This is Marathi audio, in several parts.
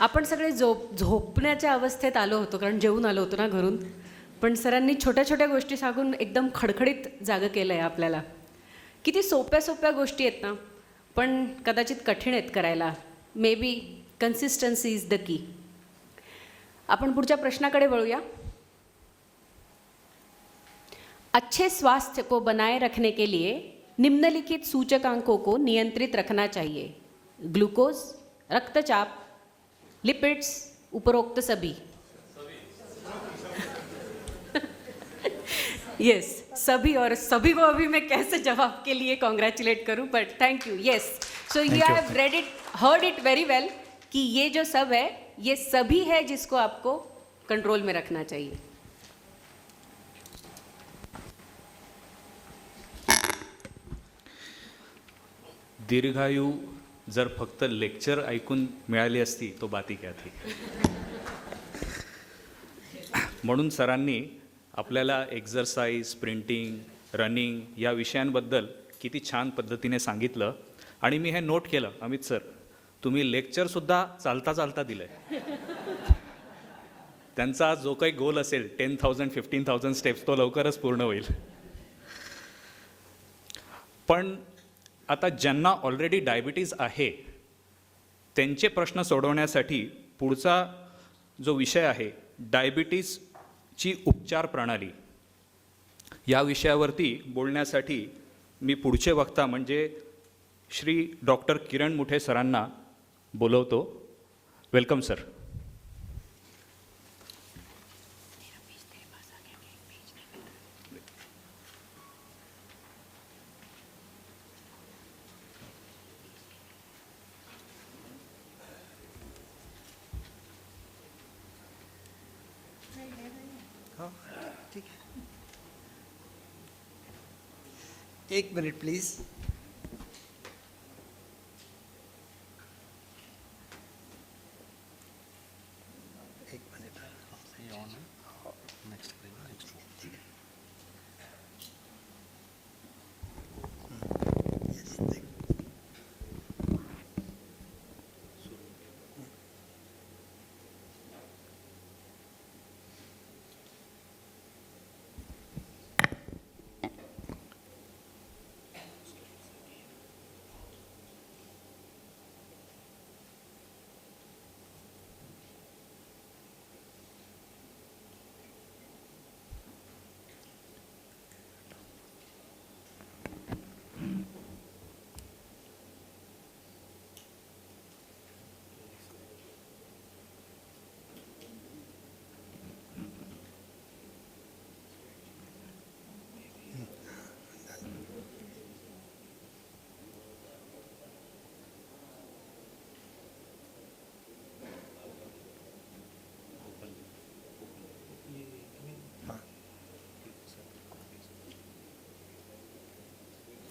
आपण सगळे झोपण्याच्या अवस्थेत आलो होतो, कारण जेवून आलो होतो ना घरून. पण सरांनी छोट्या छोट्या गोष्टी सांगून एकदम खडखडीत जागं केलं आहे आपल्याला. किती सोप्या सोप्या गोष्टी आहेत ना, पण कदाचित कठीण आहेत करायला. May be consistency is the key. आपण पुढच्या प्रश्नाकडे वळूया. अच्छे स्वास्थ्य को बनाए रखने के लिए निम्नलिखित सूचकांकों को नियंत्रित रखना चाहिए. ग्लूकोज, रक्तचाप, लिपिड्स, उपरोक्त सभी. यस, सभी. और सभी को अभी मैं कैसे जवाब के लिए कॉन्ग्रेचुलेट करूं, but thank you. Yes, so you have read it, heard it very well कि ये जो सब है ये सभी है जिसको आपको कंट्रोल में रखना चाहिए. दीर्घायू जर फक्त लेक्चर ऐकून मिळाली असती तो बाती क्या थी. म्हणून सरांनी आपल्याला एक्झरसाइज, स्प्रिंटिंग, रनिंग या विषयांबद्दल किती छान पद्धतीने सांगितलं. आणि मी हे नोट केलं. अमित सर, तुम्ही लेक्चरसुद्धा चालता चालता दिलं आहे. त्यांचा जो काही गोल असेल 10,000 15,000 स्टेप्स तो लवकरच पूर्ण होईल. पण आता ज्यांना ऑलरेडी डायबिटीज आहे त्यांचे प्रश्न सोडवण्यासाठी पुढचा जो विषय आहे डायबिटीजची उपचार प्रणाली, या विषयावरती बोलण्यासाठी मी पुढचे वक्ता म्हणजे श्री डॉक्टर किरण मुठे सरांना बोलवतो. Welcome sir. ठीक है, एक मिनिट प्लीज. एक मिनिट.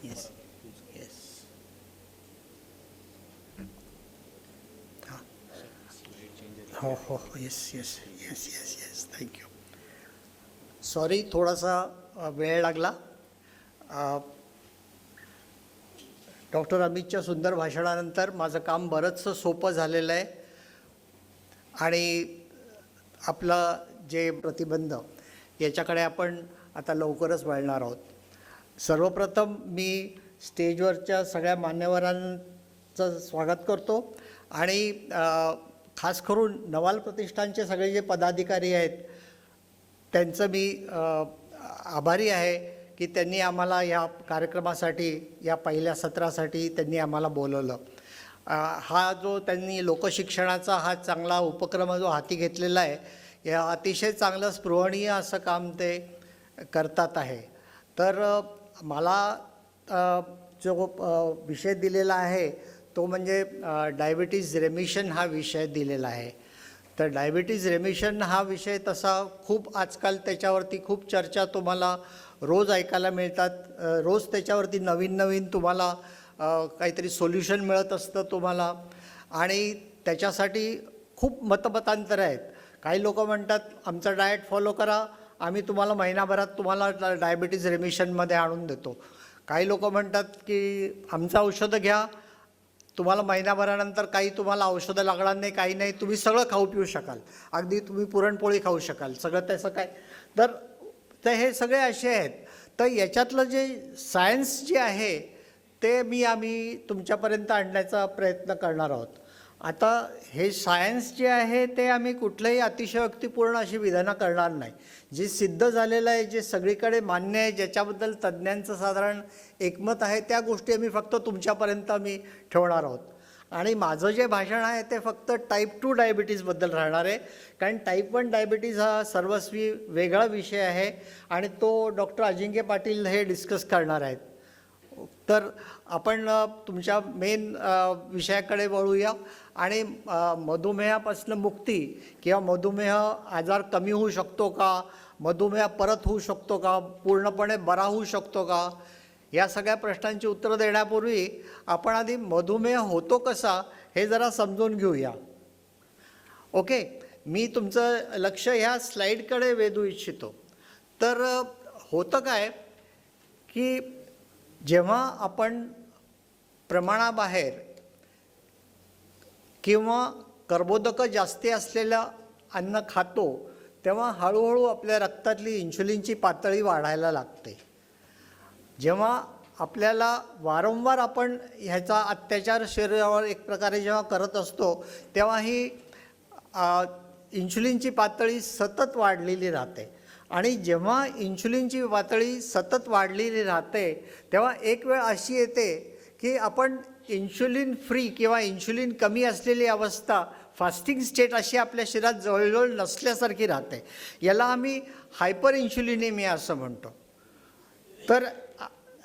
Yes. Yes. हाँ. हो. Yes. Thank you. सॉरी, थोडासा वेळ लागला. डॉक्टर अमितच्या सुंदर भाषणानंतर माझं काम बरंचसं सोपं झालेलं आहे. आणि आपलं जे प्रतिबंध याच्याकडे आपण आता लवकरच वळणार आहोत. सर्वप्रथम मी स्टेजवरच्या सगळ्या मान्यवरांचं स्वागत करतो आणि खास करून नवाल प्रतिष्ठानचे सगळे जे पदाधिकारी आहेत त्यांचं मी आभारी आहे की त्यांनी आम्हाला या कार्यक्रमासाठी, या पहिल्या सत्रासाठी त्यांनी आम्हाला बोलवलं. हा जो त्यांनी लोकशिक्षणाचा हा चांगला उपक्रम जो हाती घेतलेला आहे, या अतिशय चांगलं स्पृहणीय असं काम ते करतात आहे. तर मला जो विषय दिलेला आहे तो म्हणजे डायबिटीज रेमिशन हा विषय दिलेला आहे. तर डायबिटीज रेमिशन हा विषय तसा खूप आजकाल त्याच्यावरती खूप चर्चा तुम्हाला रोज ऐकायला मिळतात. रोज त्याच्यावरती नवीन तुम्हाला काहीतरी सोल्युशन मिळत असतं तुम्हाला. आणि त्याच्यासाठी खूप मतमतांतर आहेत. काही लोक म्हणतात आमचा डाएट फॉलो करा, आम्ही तुम्हाला महिनाभरात तुम्हाला डायबिटीज रेमिशनमध्ये आणून देतो. काही लोक म्हणतात की आमचं औषधं घ्या, तुम्हाला महिनाभरानंतर काही तुम्हाला औषधं लागणार नाही, काही नाही, तुम्ही सगळं खाऊ पिऊ शकाल, अगदी तुम्ही पुरणपोळी खाऊ शकाल, सगळं त्याचं काय. तर तर हे सगळे असे आहेत. तर याच्यातलं जे सायन्स जे आहे ते आम्ही तुमच्यापर्यंत आणण्याचा प्रयत्न करणार आहोत. आता हे सायन्स जे आहे ते आम्ही कुठलंही अतिशयोक्तीपूर्ण अशी विधानं करणार नाही. जे सिद्ध झालेलं आहे, जे सगळीकडे मान्य आहे, ज्याच्याबद्दल तज्ज्ञांचं साधारण एकमत आहे, त्या गोष्टी आम्ही फक्त तुमच्यापर्यंत आम्ही ठेवणार आहोत. आणि माझं जे भाषण आहे ते फक्त टाईप 2 डायबिटीजबद्दल राहणार आहे, कारण टाईप 1 डायबिटीज हा सर्वस्वी वेगळा विषय आहे आणि तो डॉक्टर अजिंक्य पाटील हे डिस्कस करणार आहेत. तर आपण तुमच्या मेन विषयाकडे वळूया आणि मधुमेहापासून मुक्ती किंवा मधुमेह आजार कमी होऊ शकतो का, मधुमेह परत होऊ शकतो का, पूर्णपणे बरा होऊ शकतो का, या सगळ्या प्रश्नांची उत्तरं देण्यापूर्वी आपण आधी मधुमेह होतो कसा हे जरा समजून घेऊया. ओके, मी तुमचं लक्ष ह्या स्लाईडकडे वेधू इच्छितो. तर होतं काय की जेव्हा आपण प्रमाणाबाहेर किंवा कर्बोदकं जास्ती असलेलं अन्न खातो तेव्हा हळूहळू आपल्या रक्तातली इन्शुलिनची पातळी वाढायला लागते. जेव्हा आपल्याला वारंवार आपण ह्याचा अत्याचार शरीरावर एक प्रकारे जेव्हा करत असतो तेव्हा ही इन्शुलिनची पातळी सतत वाढलेली राहते. आणि जेव्हा इन्शुलिनची पातळी सतत वाढलेली राहते तेव्हा एक वेळ अशी येते की आपण इन्शुलिन फ्री किंवा इन्शुलिन कमी असलेली अवस्था, फास्टिंग स्टेट अशी आपल्या शरीरात जवळजवळ नसल्यासारखी राहते. याला आम्ही हायपर इन्शुलिनेमिया असं म्हणतो. तर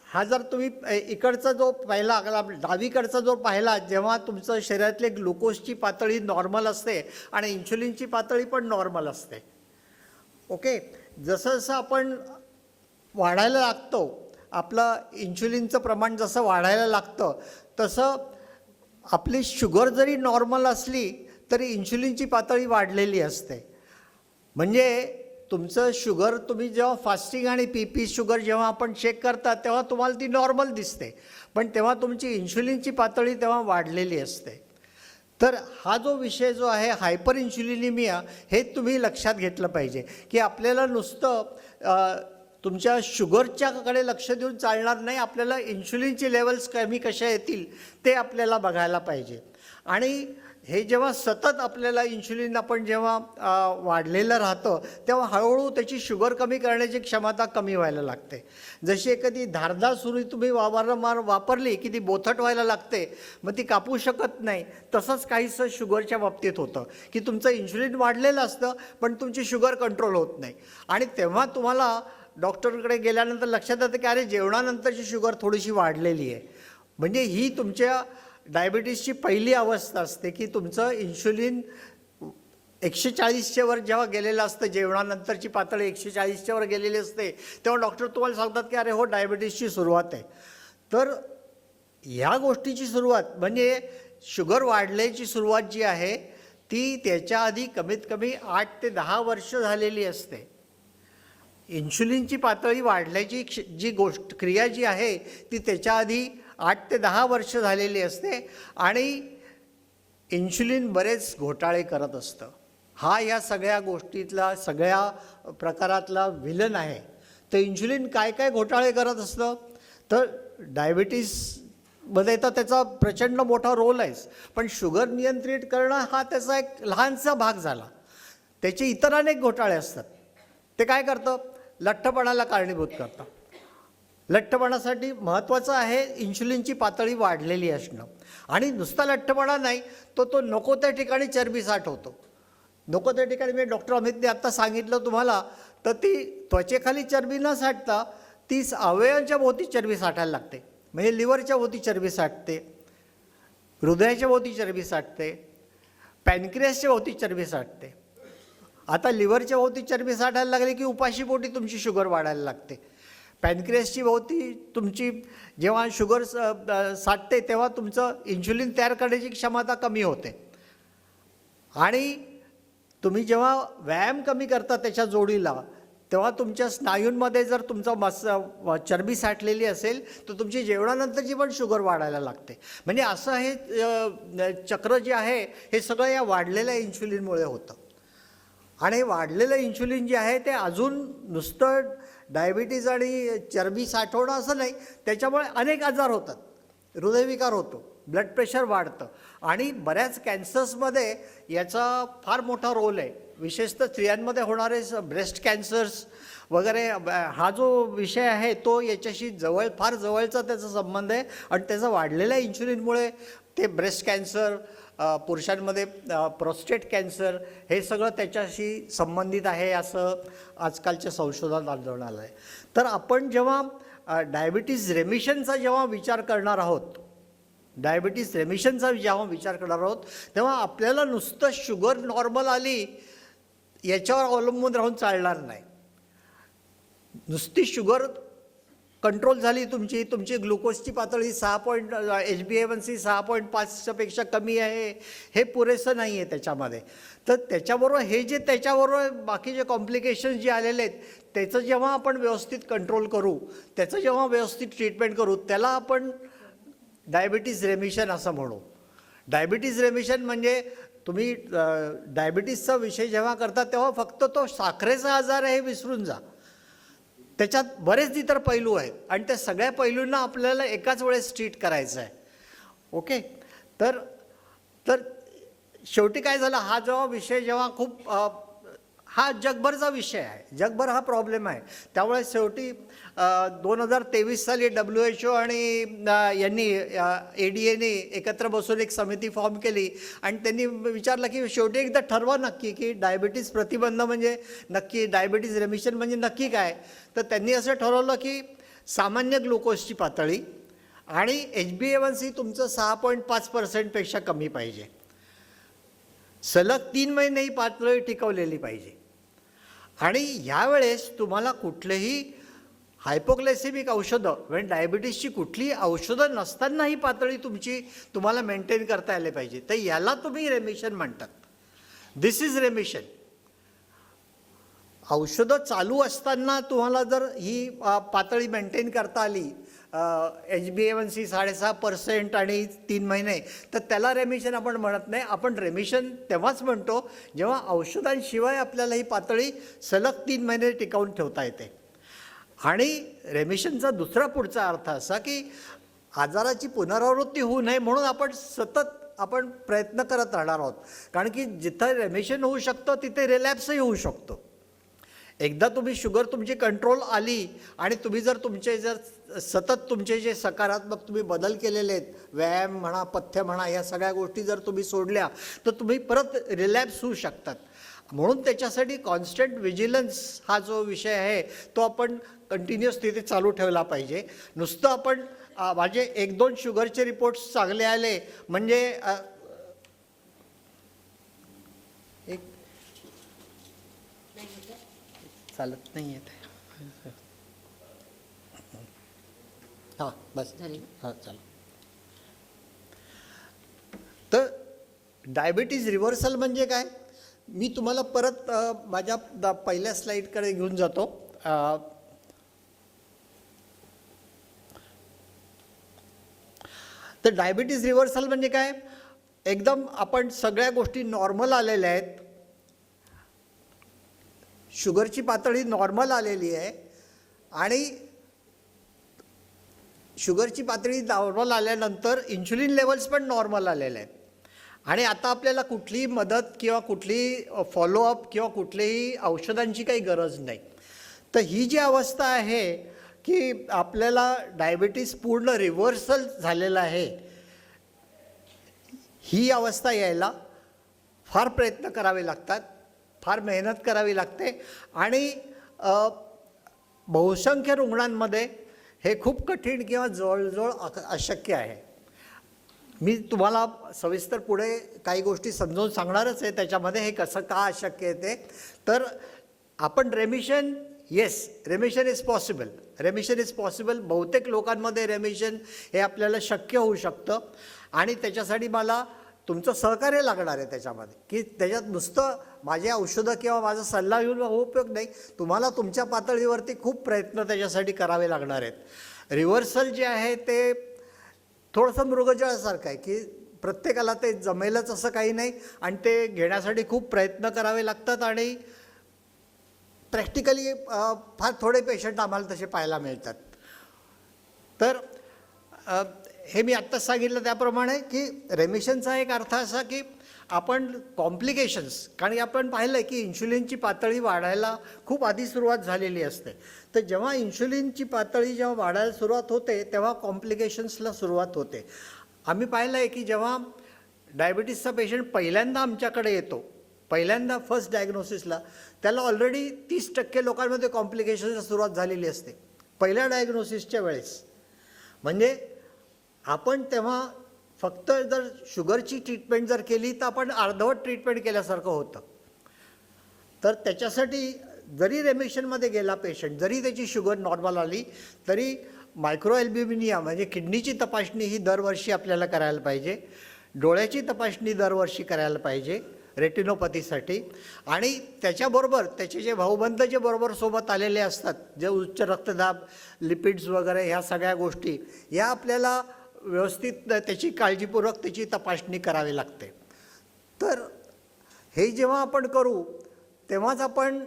हा जर तुम्ही इकडचा जो पहिला डावीकडचा जो पाहिला, जेव्हा तुमचं शरीरातले ग्लुकोजची पातळी नॉर्मल असते आणि इन्शुलिनची पातळी पण नॉर्मल असते. ओके, जसं जसं आपण वाढायला लागतो, आपलं इन्शुलिनचं प्रमाण जसं वाढायला लागतं तसं आपली शुगर जरी नॉर्मल असली तरी इन्शुलिनची पातळी वाढलेली असते. म्हणजे तुमचं शुगर तुम्ही जेव्हा फास्टिंग आणि पी शुगर जेव्हा आपण चेक करता तेव्हा तुम्हाला ती नॉर्मल दिसते, पण तेव्हा तुमची इन्शुलिनची पातळी तेव्हा वाढलेली असते. तर हा जो विषय जो आहे हायपर इन्शुलिनिमिया, हे तुम्ही लक्षात घेतलं पाहिजे की आपल्याला नुसतं तुमच्या शुगरच्याकडे लक्ष देऊन चालणार नाही, आपल्याला इन्शुलिनची लेवल्स कमी कशा येतील ते आपल्याला बघायला पाहिजे. आणि हे जेव्हा सतत आपल्याला इन्शुलिन आपण जेव्हा वाढलेलं राहतं तेव्हा हळूहळू त्याची शुगर कमी करण्याची क्षमता कमी व्हायला लागते. जशी एखादी धारदार सुरी तुम्ही वारंवार वापरली की ती बोथट व्हायला लागते, मग ती कापू शकत नाही. तसंच काहीसं शुगरच्या बाबतीत होतं की तुमचं इन्शुलिन वाढलेलं असतं पण तुमची शुगर कंट्रोल होत नाही. आणि तेव्हा तुम्हाला डॉक्टरकडे गेल्यानंतर लक्षात येतं की अरे जेवणानंतरची शुगर थोडीशी वाढलेली आहे. म्हणजे ही तुमच्या डायबिटीसची पहिली अवस्था असते की तुमचं इन्शुलिन 140च्या वर जेव्हा गेलेलं असतं, जेवणानंतरची पातळी 140च्या वर गेलेली असते, तेव्हा डॉक्टर तुम्हाला सांगतात की अरे हो, डायबिटीसची सुरुवात आहे. तर ह्या गोष्टीची सुरुवात म्हणजे शुगर वाढल्याची सुरुवात जी आहे ती त्याच्या आधी कमीत कमी 8 ते 10 वर्ष झालेली असते. इन्शुलिनची पातळी वाढल्याची जी क्रिया जी आहे ती त्याच्या आधी 8 ते 10 वर्ष झालेली असते आणि इन्शुलिन बरेच घोटाळे करत असतं. हा या सगळ्या गोष्टीतला, सगळ्या प्रकारातला विलन आहे. तर इन्शुलिन काय काय घोटाळे करत असतं, तर डायबिटीसमध्ये तर त्याचा प्रचंड मोठा रोल आहेच, पण शुगर नियंत्रित करणं हा त्याचा एक लहानसा भाग झाला. त्याचे इतर अनेक घोटाळे असतात. ते काय करतं, लठ्ठपणाला कारणीभूत करतं. लठ्ठपणासाठी महत्त्वाचं आहे इन्शुलिनची पातळी वाढलेली असणं. आणि नुसता लठ्ठपणा नाही, तो नको त्या ठिकाणी चरबी साठवतो. नको त्या ठिकाणी मी डॉक्टर अमितने आत्ता सांगितलं तुम्हाला, तर ती त्वचेखाली चरबी न साठता ती अवयवांच्या भोवती चरबी साठायला लागते. म्हणजे लिव्हरच्या भोवती चरबी साठते, हृदयाच्या भोवती चरबी साठते, पॅनक्रियासच्या भोवती चरबी साठते. आता लिव्हरच्या भोवती चरबी साठायला लागली की उपाशीपोटी तुमची शुगर वाढायला लागते. पॅनक्रियासची भोवती तुमची जेव्हा शुगर साठते तेव्हा तुमचं इन्शुलिन तयार करण्याची क्षमता कमी होते. आणि तुम्ही जेव्हा व्यायाम कमी करता त्याच्या जोडीला, तेव्हा तुमच्या स्नायूंमध्ये जर तुमचा चरबी साठलेली असेल तर तुमची जेवणानंतरची पण शुगर वाढायला लागते. म्हणजे असं हे चक्र जे आहे हे सगळं या वाढलेल्या इन्शुलिनमुळे होतं. आणि हे वाढलेलं इन्शुलिन जे आहे ते अजून नुसतं डायबिटीज आणि चरबी साठवणं असं नाही, त्याच्यामुळे अनेक आजार होतात. हृदयविकार होतो, ब्लड प्रेशर वाढतं आणि बऱ्याच कॅन्सर्समध्ये याचा फार मोठा रोल आहे. विशेषतः स्त्रियांमध्ये होणारे ब्रेस्ट कॅन्सर्स वगैरे हा जो विषय आहे तो याच्याशी फार जवळचा त्याचा संबंध आहे. आणि त्याचा वाढलेल्या इन्शुलिनमुळे ते ब्रेस्ट कॅन्सर, पुरुषांमध्ये प्रोस्टेट कॅन्सर, हे सगळं त्याच्याशी संबंधित आहे असं आजकालच्या संशोधनात आढळून आलं आहे. तर आपण जेव्हा डायबिटीज रेमिशनचा जेव्हा विचार करणार आहोत, तेव्हा आपल्याला नुसतं शुगर नॉर्मल आली याच्यावर अवलंबून राहून चालणार नाही. नुसती शुगर कंट्रोल झाली, तुमची ग्लुकोजची पातळी HbA1c 6.5 पेक्षा कमी आहे, हे पुरेसं नाही आहे त्याच्यामध्ये. तर त्याच्याबरोबर त्याच्याबरोबर बाकीचे कॉम्प्लिकेशन्स जे आलेले आहेत त्याचं जेव्हा आपण व्यवस्थित कंट्रोल करू, त्याचं जेव्हा व्यवस्थित ट्रीटमेंट करू, त्याला आपण डायबिटीज रेमिशन असं म्हणू. डायबिटीज रेमिशन म्हणजे तुम्ही डायबिटीजचा विषय जेव्हा करता तेव्हा फक्त तो साखरेचा आजार आहे हे विसरून जा. त्याच्यात बरेच इतर पैलू आहेत आणि त्या सगळ्या पैलूंना आपल्याला एकाच वेळेस ट्रीट करायचं आहे. ओके. तर शेवटी काय झालं, हा जेव्हा विषय जेव्हा खूप हा जगभरचा विषय आहे, जगभर हा प्रॉब्लेम आहे. त्यामुळे शेवटी 2023 साली WHO आणि यांनी ADAने एकत्र बसून एक समिती फॉर्म केली आणि त्यांनी विचारलं की शेवटी एकदा ठरवा नक्की की डायबिटीज प्रतिबंध म्हणजे नक्की, डायबिटीज रेमिशन म्हणजे नक्की काय. तर त्यांनी असं ठरवलं की सामान्य ग्लुकोजची पातळी आणि HbA1c तुमचं 6.5% पेक्षा कमी पाहिजे. सलग 3 महिने ही पातळी टिकवलेली पाहिजे. आणि ह्यावेळेस तुम्हाला कुठलेही हायपोग्लायसेमिक औषधं म्हणजे डायबिटीसची कुठलीही औषधं नसताना ही पातळी तुम्हाला मेंटेन करता आले पाहिजे. तर याला तुम्ही रेमिशन म्हणतात. दिस इज रेमिशन. औषधं चालू असताना तुम्हाला जर ही पातळी मेंटेन करता आली, HbA1c 6.5% आणि 3 महिने, तर त्याला रेमिशन आपण म्हणत नाही. आपण रेमिशन तेव्हाच म्हणतो जेव्हा औषधांशिवाय आपल्याला ही पातळी सलग 3 महिने टिकवून ठेवता येते. आणि रेमिशनचा दुसरा पुढचा अर्थ असा की आजाराची पुनरावृत्ती होऊ नये म्हणून आपण सतत प्रयत्न करत राहणार आहोत. कारण की जिथं रेमिशन होऊ शकतं तिथे रिलॅप्सही होऊ शकतो. एकदा शुगर तुमची कंट्रोल आली आणि तुम्ही जर सतत तुमचे जे सकारात्मक तुम्ही बदल केलेले आहेत, व्यायाम म्हणा, पथ्य म्हणा, या सगळ्या गोष्टी जर तुम्ही सोडल्या तर तुम्ही परत रिलॅप्स होऊ शकतात. म्हणून त्याच्यासाठी कॉन्स्टंट विजिलन्स हा जो विषय आहे तो आपण कंटिन्युअस तिथे चालू ठेवला पाहिजे. नुसतं आपण माझे 1-2 शुगरचे रिपोर्ट्स चांगले आले म्हणजे चालत नाही आहे. हां बस झाली. हां चालेल. तर डायबिटीज रिव्हर्सल म्हणजे काय, मी तुम्हाला परत माझ्या पहिल्या स्लाईडकडे घेऊन जातो. तर डायबिटीज रिव्हर्सल म्हणजे काय, एकदम आपण सगळ्या गोष्टी नॉर्मल आलेल्या आहेत, शुगरची पातळी नॉर्मल आलेली आहे आणि शुगरची पातळी नॉर्मल आल्यानंतर इन्शुलिन लेवल्स पण नॉर्मल आलेले आहेत आणि आता आपल्याला कुठलीही मदत किंवा कुठलीही फॉलोअप किंवा कुठलीही औषधांची काही गरज नाही. तर ही जी अवस्था आहे की आपल्याला डायबिटीस पूर्ण रिव्हर्सल झालेला आहे, ही अवस्था यायला फार प्रयत्न करावे लागतात, फार मेहनत करावी लागते आणि बहुसंख्य रुग्णांमध्ये हे खूप कठीण किंवा जवळजवळ अशक्य आहे. मी तुम्हाला सविस्तर पुढे काही गोष्टी समजावून सांगणारच आहे त्याच्यामध्ये हे कसं का अशक्य आहे ते. तर आपण रेमिशन, yes रेमिशन is possible, रेमिशन is possible. बहुतेक लोकांमध्ये रेमिशन हे आपल्याला शक्य होऊ शकतं आणि त्याच्यासाठी मला तुमचं सहकार्य लागणार आहे त्याच्यामध्ये, की त्याच्यात नुसतं माझी औषधं किंवा माझा सल्ला घेऊन उपयोग नाही, तुम्हाला तुमच्या पातळीवरती खूप प्रयत्न त्याच्यासाठी करावे लागणार आहेत. रिव्हर्सल जे आहे ते थोडंसं मृगजळासारखं आहे, की प्रत्येकाला ते जमेलच असं काही नाही आणि ते घेण्यासाठी खूप प्रयत्न करावे लागतात आणि प्रॅक्टिकली फार थोडे पेशंट आम्हाला तसे पाहायला मिळतात. तर हे मी आत्ताच सांगितलं त्याप्रमाणे की रेमिशनचा एक अर्थ असा की आपण कॉम्प्लिकेशन्स, कारण आपण पाहिलं आहे की इन्शुलिनची पातळी वाढायला खूप आधी सुरुवात झालेली असते. तर जेव्हा इन्शुलिनची पातळी जेव्हा वाढायला सुरुवात होते तेव्हा कॉम्प्लिकेशन्सला सुरुवात होते. आम्ही पाहिलं आहे की जेव्हा डायबिटीसचा पेशंट पहिल्यांदा आमच्याकडे येतो, पहिल्यांदा फर्स्ट डायग्नोसिसला, त्याला ऑलरेडी 30% लोकांमध्ये कॉम्प्लिकेशन्सला सुरुवात झालेली असते पहिल्या डायग्नोसिसच्या वेळेस. म्हणजे आपण तेव्हा फक्त जर शुगरची ट्रीटमेंट जर केली तर आपण अर्धवट ट्रीटमेंट केल्यासारखं होतं. तर त्याच्यासाठी जरी रेमिशनमध्ये गेला पेशंट, जरी त्याची शुगर नॉर्मल आली, तरी मायक्रो ॲल्ब्युमिनिया म्हणजे किडनीची तपासणी ही दरवर्षी आपल्याला करायला पाहिजे, डोळ्याची तपासणी दरवर्षी करायला पाहिजे रेटिनोपॅथीसाठी, आणि त्याच्याबरोबर त्याचे जे भाऊबंद जे बरोबर सोबत आलेले असतात, जे उच्च रक्तदाब, लिपिड्स वगैरे ह्या सगळ्या गोष्टी, या आपल्याला व्यवस्थित त्याची काळजीपूर्वक त्याची तपासणी करावी लागते. तर हे जेव्हा आपण करू तेव्हाच आपण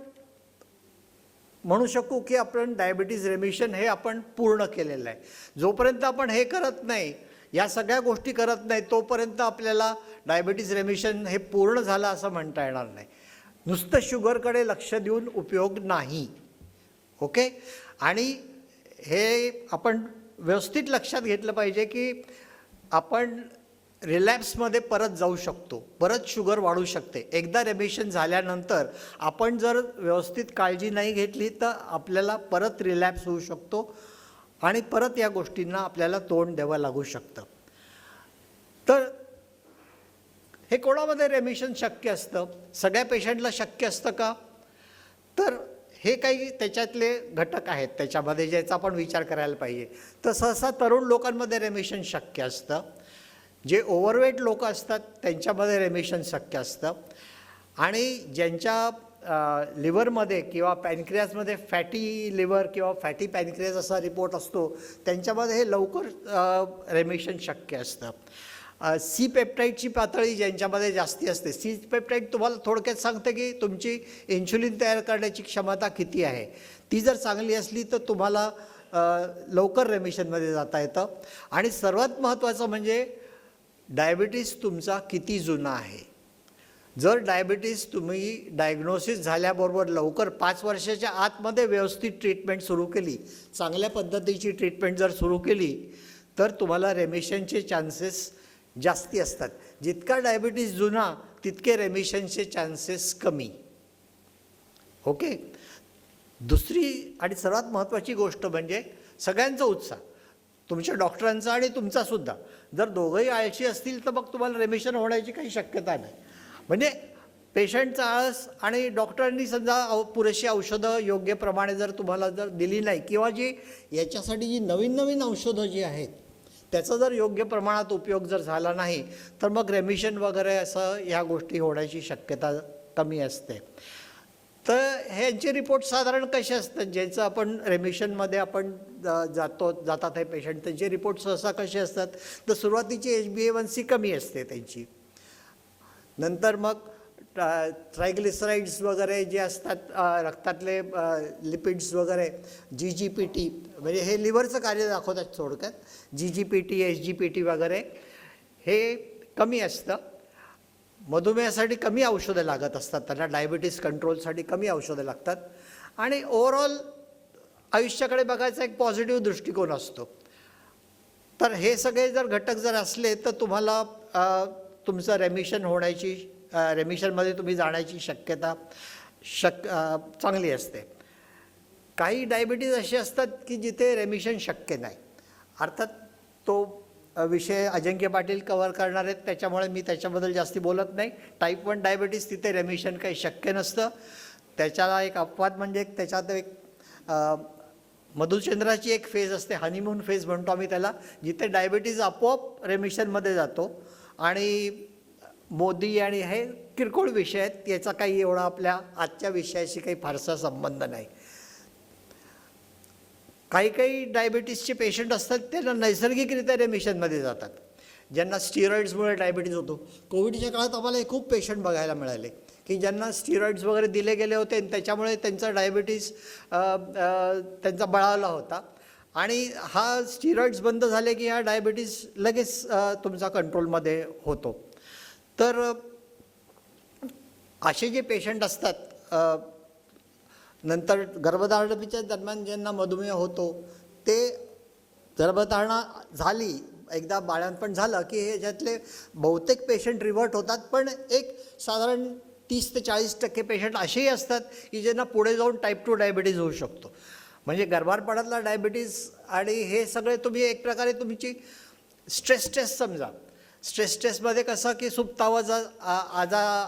म्हणू शकू की आपण डायबिटीज रेमिशन हे आपण पूर्ण केलेलं आहे. जोपर्यंत आपण हे करत नाही, या सगळ्या गोष्टी करत नाही, तोपर्यंत आपल्याला डायबिटीज रेमिशन हे पूर्ण झालं असं म्हणता येणार नाही. नुसतं शुगरकडे लक्ष देऊन उपयोग नाही. ओके. आणि हे आपण व्यवस्थित लक्षात घेतलं पाहिजे की आपण रिलॅप्समध्ये परत जाऊ शकतो, परत शुगर वाढू शकते. एकदा रेमिशन झाल्यानंतर आपण जर व्यवस्थित काळजी नाही घेतली तर आपल्याला परत रिलॅप्स होऊ शकतो आणि परत या गोष्टींना आपल्याला तोंड द्यावं लागू शकतं. तर हे कोणामध्ये रेमिशन शक्य असतं? सगळ्या पेशंटला शक्य असतं का? तर हे काही त्याच्यातले घटक आहेत त्याच्यामध्ये ज्याचा आपण विचार करायला पाहिजे. तर सहसा तरुण लोकांमध्ये रेमिशन शक्य असतं, जे ओव्हरवेट लोक असतात त्यांच्यामध्ये रेमिशन शक्य असतं, आणि ज्यांच्या लिव्हरमध्ये किंवा पॅनक्रियासमध्ये फॅटी लिव्हर किंवा फॅटी पॅनक्रियास असा रिपोर्ट असतो त्यांच्यामध्ये हे लवकर रेमिशन शक्य असतं. सी पेप्टाईडची पातळी ज्यांच्यामध्ये जास्ती असते, सी पेप्टाईड तुम्हाला थोडक्यात सांगते की तुमची इन्शुलिन तयार करण्याची क्षमता किती आहे. ती जर चांगली असली तर तुम्हाला लवकर रेमिशनमध्ये जाता येतं. आणि सर्वात महत्त्वाचं म्हणजे डायबिटीस तुमचा किती जुना आहे. जर डायबिटीस तुम्ही डायग्नोसिस झाल्याबरोबर लवकर 5 वर्षाच्या आतमध्ये व्यवस्थित ट्रीटमेंट सुरू केली, चांगल्या पद्धतीची ट्रीटमेंट जर सुरू केली, तर तुम्हाला रेमिशनचे चान्सेस जास्ती असतात. जितका डायबिटीस जुना तितके रेमिशनचे चान्सेस कमी. ओके. दुसरी आणि सर्वात महत्त्वाची गोष्ट म्हणजे सगळ्यांचा उत्साह, तुमच्या डॉक्टरांचा आणि तुमचासुद्धा. जर दोघंही आळशी असतील तर मग तुम्हाला रेमिशन होण्याची काही शक्यता नाही. म्हणजे पेशंटचा आळस आणि डॉक्टरांनी समजा पुरेशी औषधं योग्य प्रमाणे जर तुम्हाला जर दिली नाही, किंवा जी याच्यासाठी जी नवीन नवीन औषधं जी आहेत त्याचा जर योग्य प्रमाणात उपयोग जर झाला नाही, तर मग रेमिशन वगैरे असं ह्या गोष्टी होण्याची शक्यता कमी असते. तर ह्यांचे रिपोर्ट साधारण कसे असतात, ज्याचं आपण रेमिशनमध्ये आपण जातात हे पेशंट, त्यांचे रिपोर्ट सहसा कसे असतात, तर सुरुवातीची HbA1c कमी असते त्यांची, नंतर मग ट्रायग्लिसराइड्स वगैरे जे असतात, रक्तातले लिपिड्स वगैरे, GGPT म्हणजे हे लिव्हरचं कार्य दाखवतात थोडक्यात, GGPT SGPT वगैरे हे कमी असतं. मधुमेहासाठी कमी औषधं लागत असतात त्यांना, डायबिटीस कंट्रोलसाठी कमी औषधं लागतात, आणि ओव्हरऑल आयुष्याकडे बघायचा एक पॉझिटिव्ह दृष्टिकोन असतो. तर हे सगळे जर घटक जर असले तर तुम्हाला तुमचं रेमिशनमध्ये तुम्ही जाण्याची शक्यता चांगली असते. काही डायबिटीज असे असतात की जिथे रेमिशन शक्य नाही. अर्थात तो विषय अजिंक्य पाटील कव्हर करणार आहेत, त्याच्यामुळे मी त्याच्याबद्दल जास्ती बोलत नाही. टाईप 1 डायबिटीज तिथे रेमिशन काही शक्य नसतं. त्याच्याला एक अपवाद म्हणजे त्याच्यात एक मधुचंद्राची एक फेज असते, हनीमून फेज म्हणतो आम्ही त्याला, जिथे डायबिटीज आपोआप रेमिशनमध्ये जातो आणि मोदी आणि हे किरकोळ विषय आहेत, याचा काही एवढा आपल्या आजच्या विषयाशी काही फारसा संबंध नाही. काही काही डायबिटीसचे पेशंट असतात त्यांना नैसर्गिकरित्या रेमिशनमध्ये जातात, ज्यांना स्टिरॉइड्समुळे डायबिटीज होतो. कोविडच्या काळात आम्हाला हे खूप पेशंट बघायला मिळाले की ज्यांना स्टिरॉइड्स वगैरे दिले गेले होते आणि त्याच्यामुळे त्यांचा डायबिटीस त्यांचा बळावला होता. आणि हा स्टिरॉइड्स बंद झाले की हा डायबिटीस लगेच तुमचा कंट्रोलमध्ये होतो. तर असे जे पेशंट असतात, नंतर गर्भधारणेच्या दरम्यान ज्यांना मधुमेह होतो, ते गर्भधारणा झाली एकदा बाळंतपण झालं की ह्याच्यातले बहुतेक पेशंट रिव्हर्ट होतात, पण एक साधारण 30 ते 40% पेशंट असेही असतात की ज्यांना पुढे जाऊन टाईप 2 डायबिटीज होऊ शकतो. म्हणजे गर्भारपणातला डायबिटीज आणि हे सगळे तुम्ही एक प्रकारे तुमची स्ट्रेस टेस्ट समजा. स्ट्रेस टेस्टमध्ये कसं की सुप्तावाचा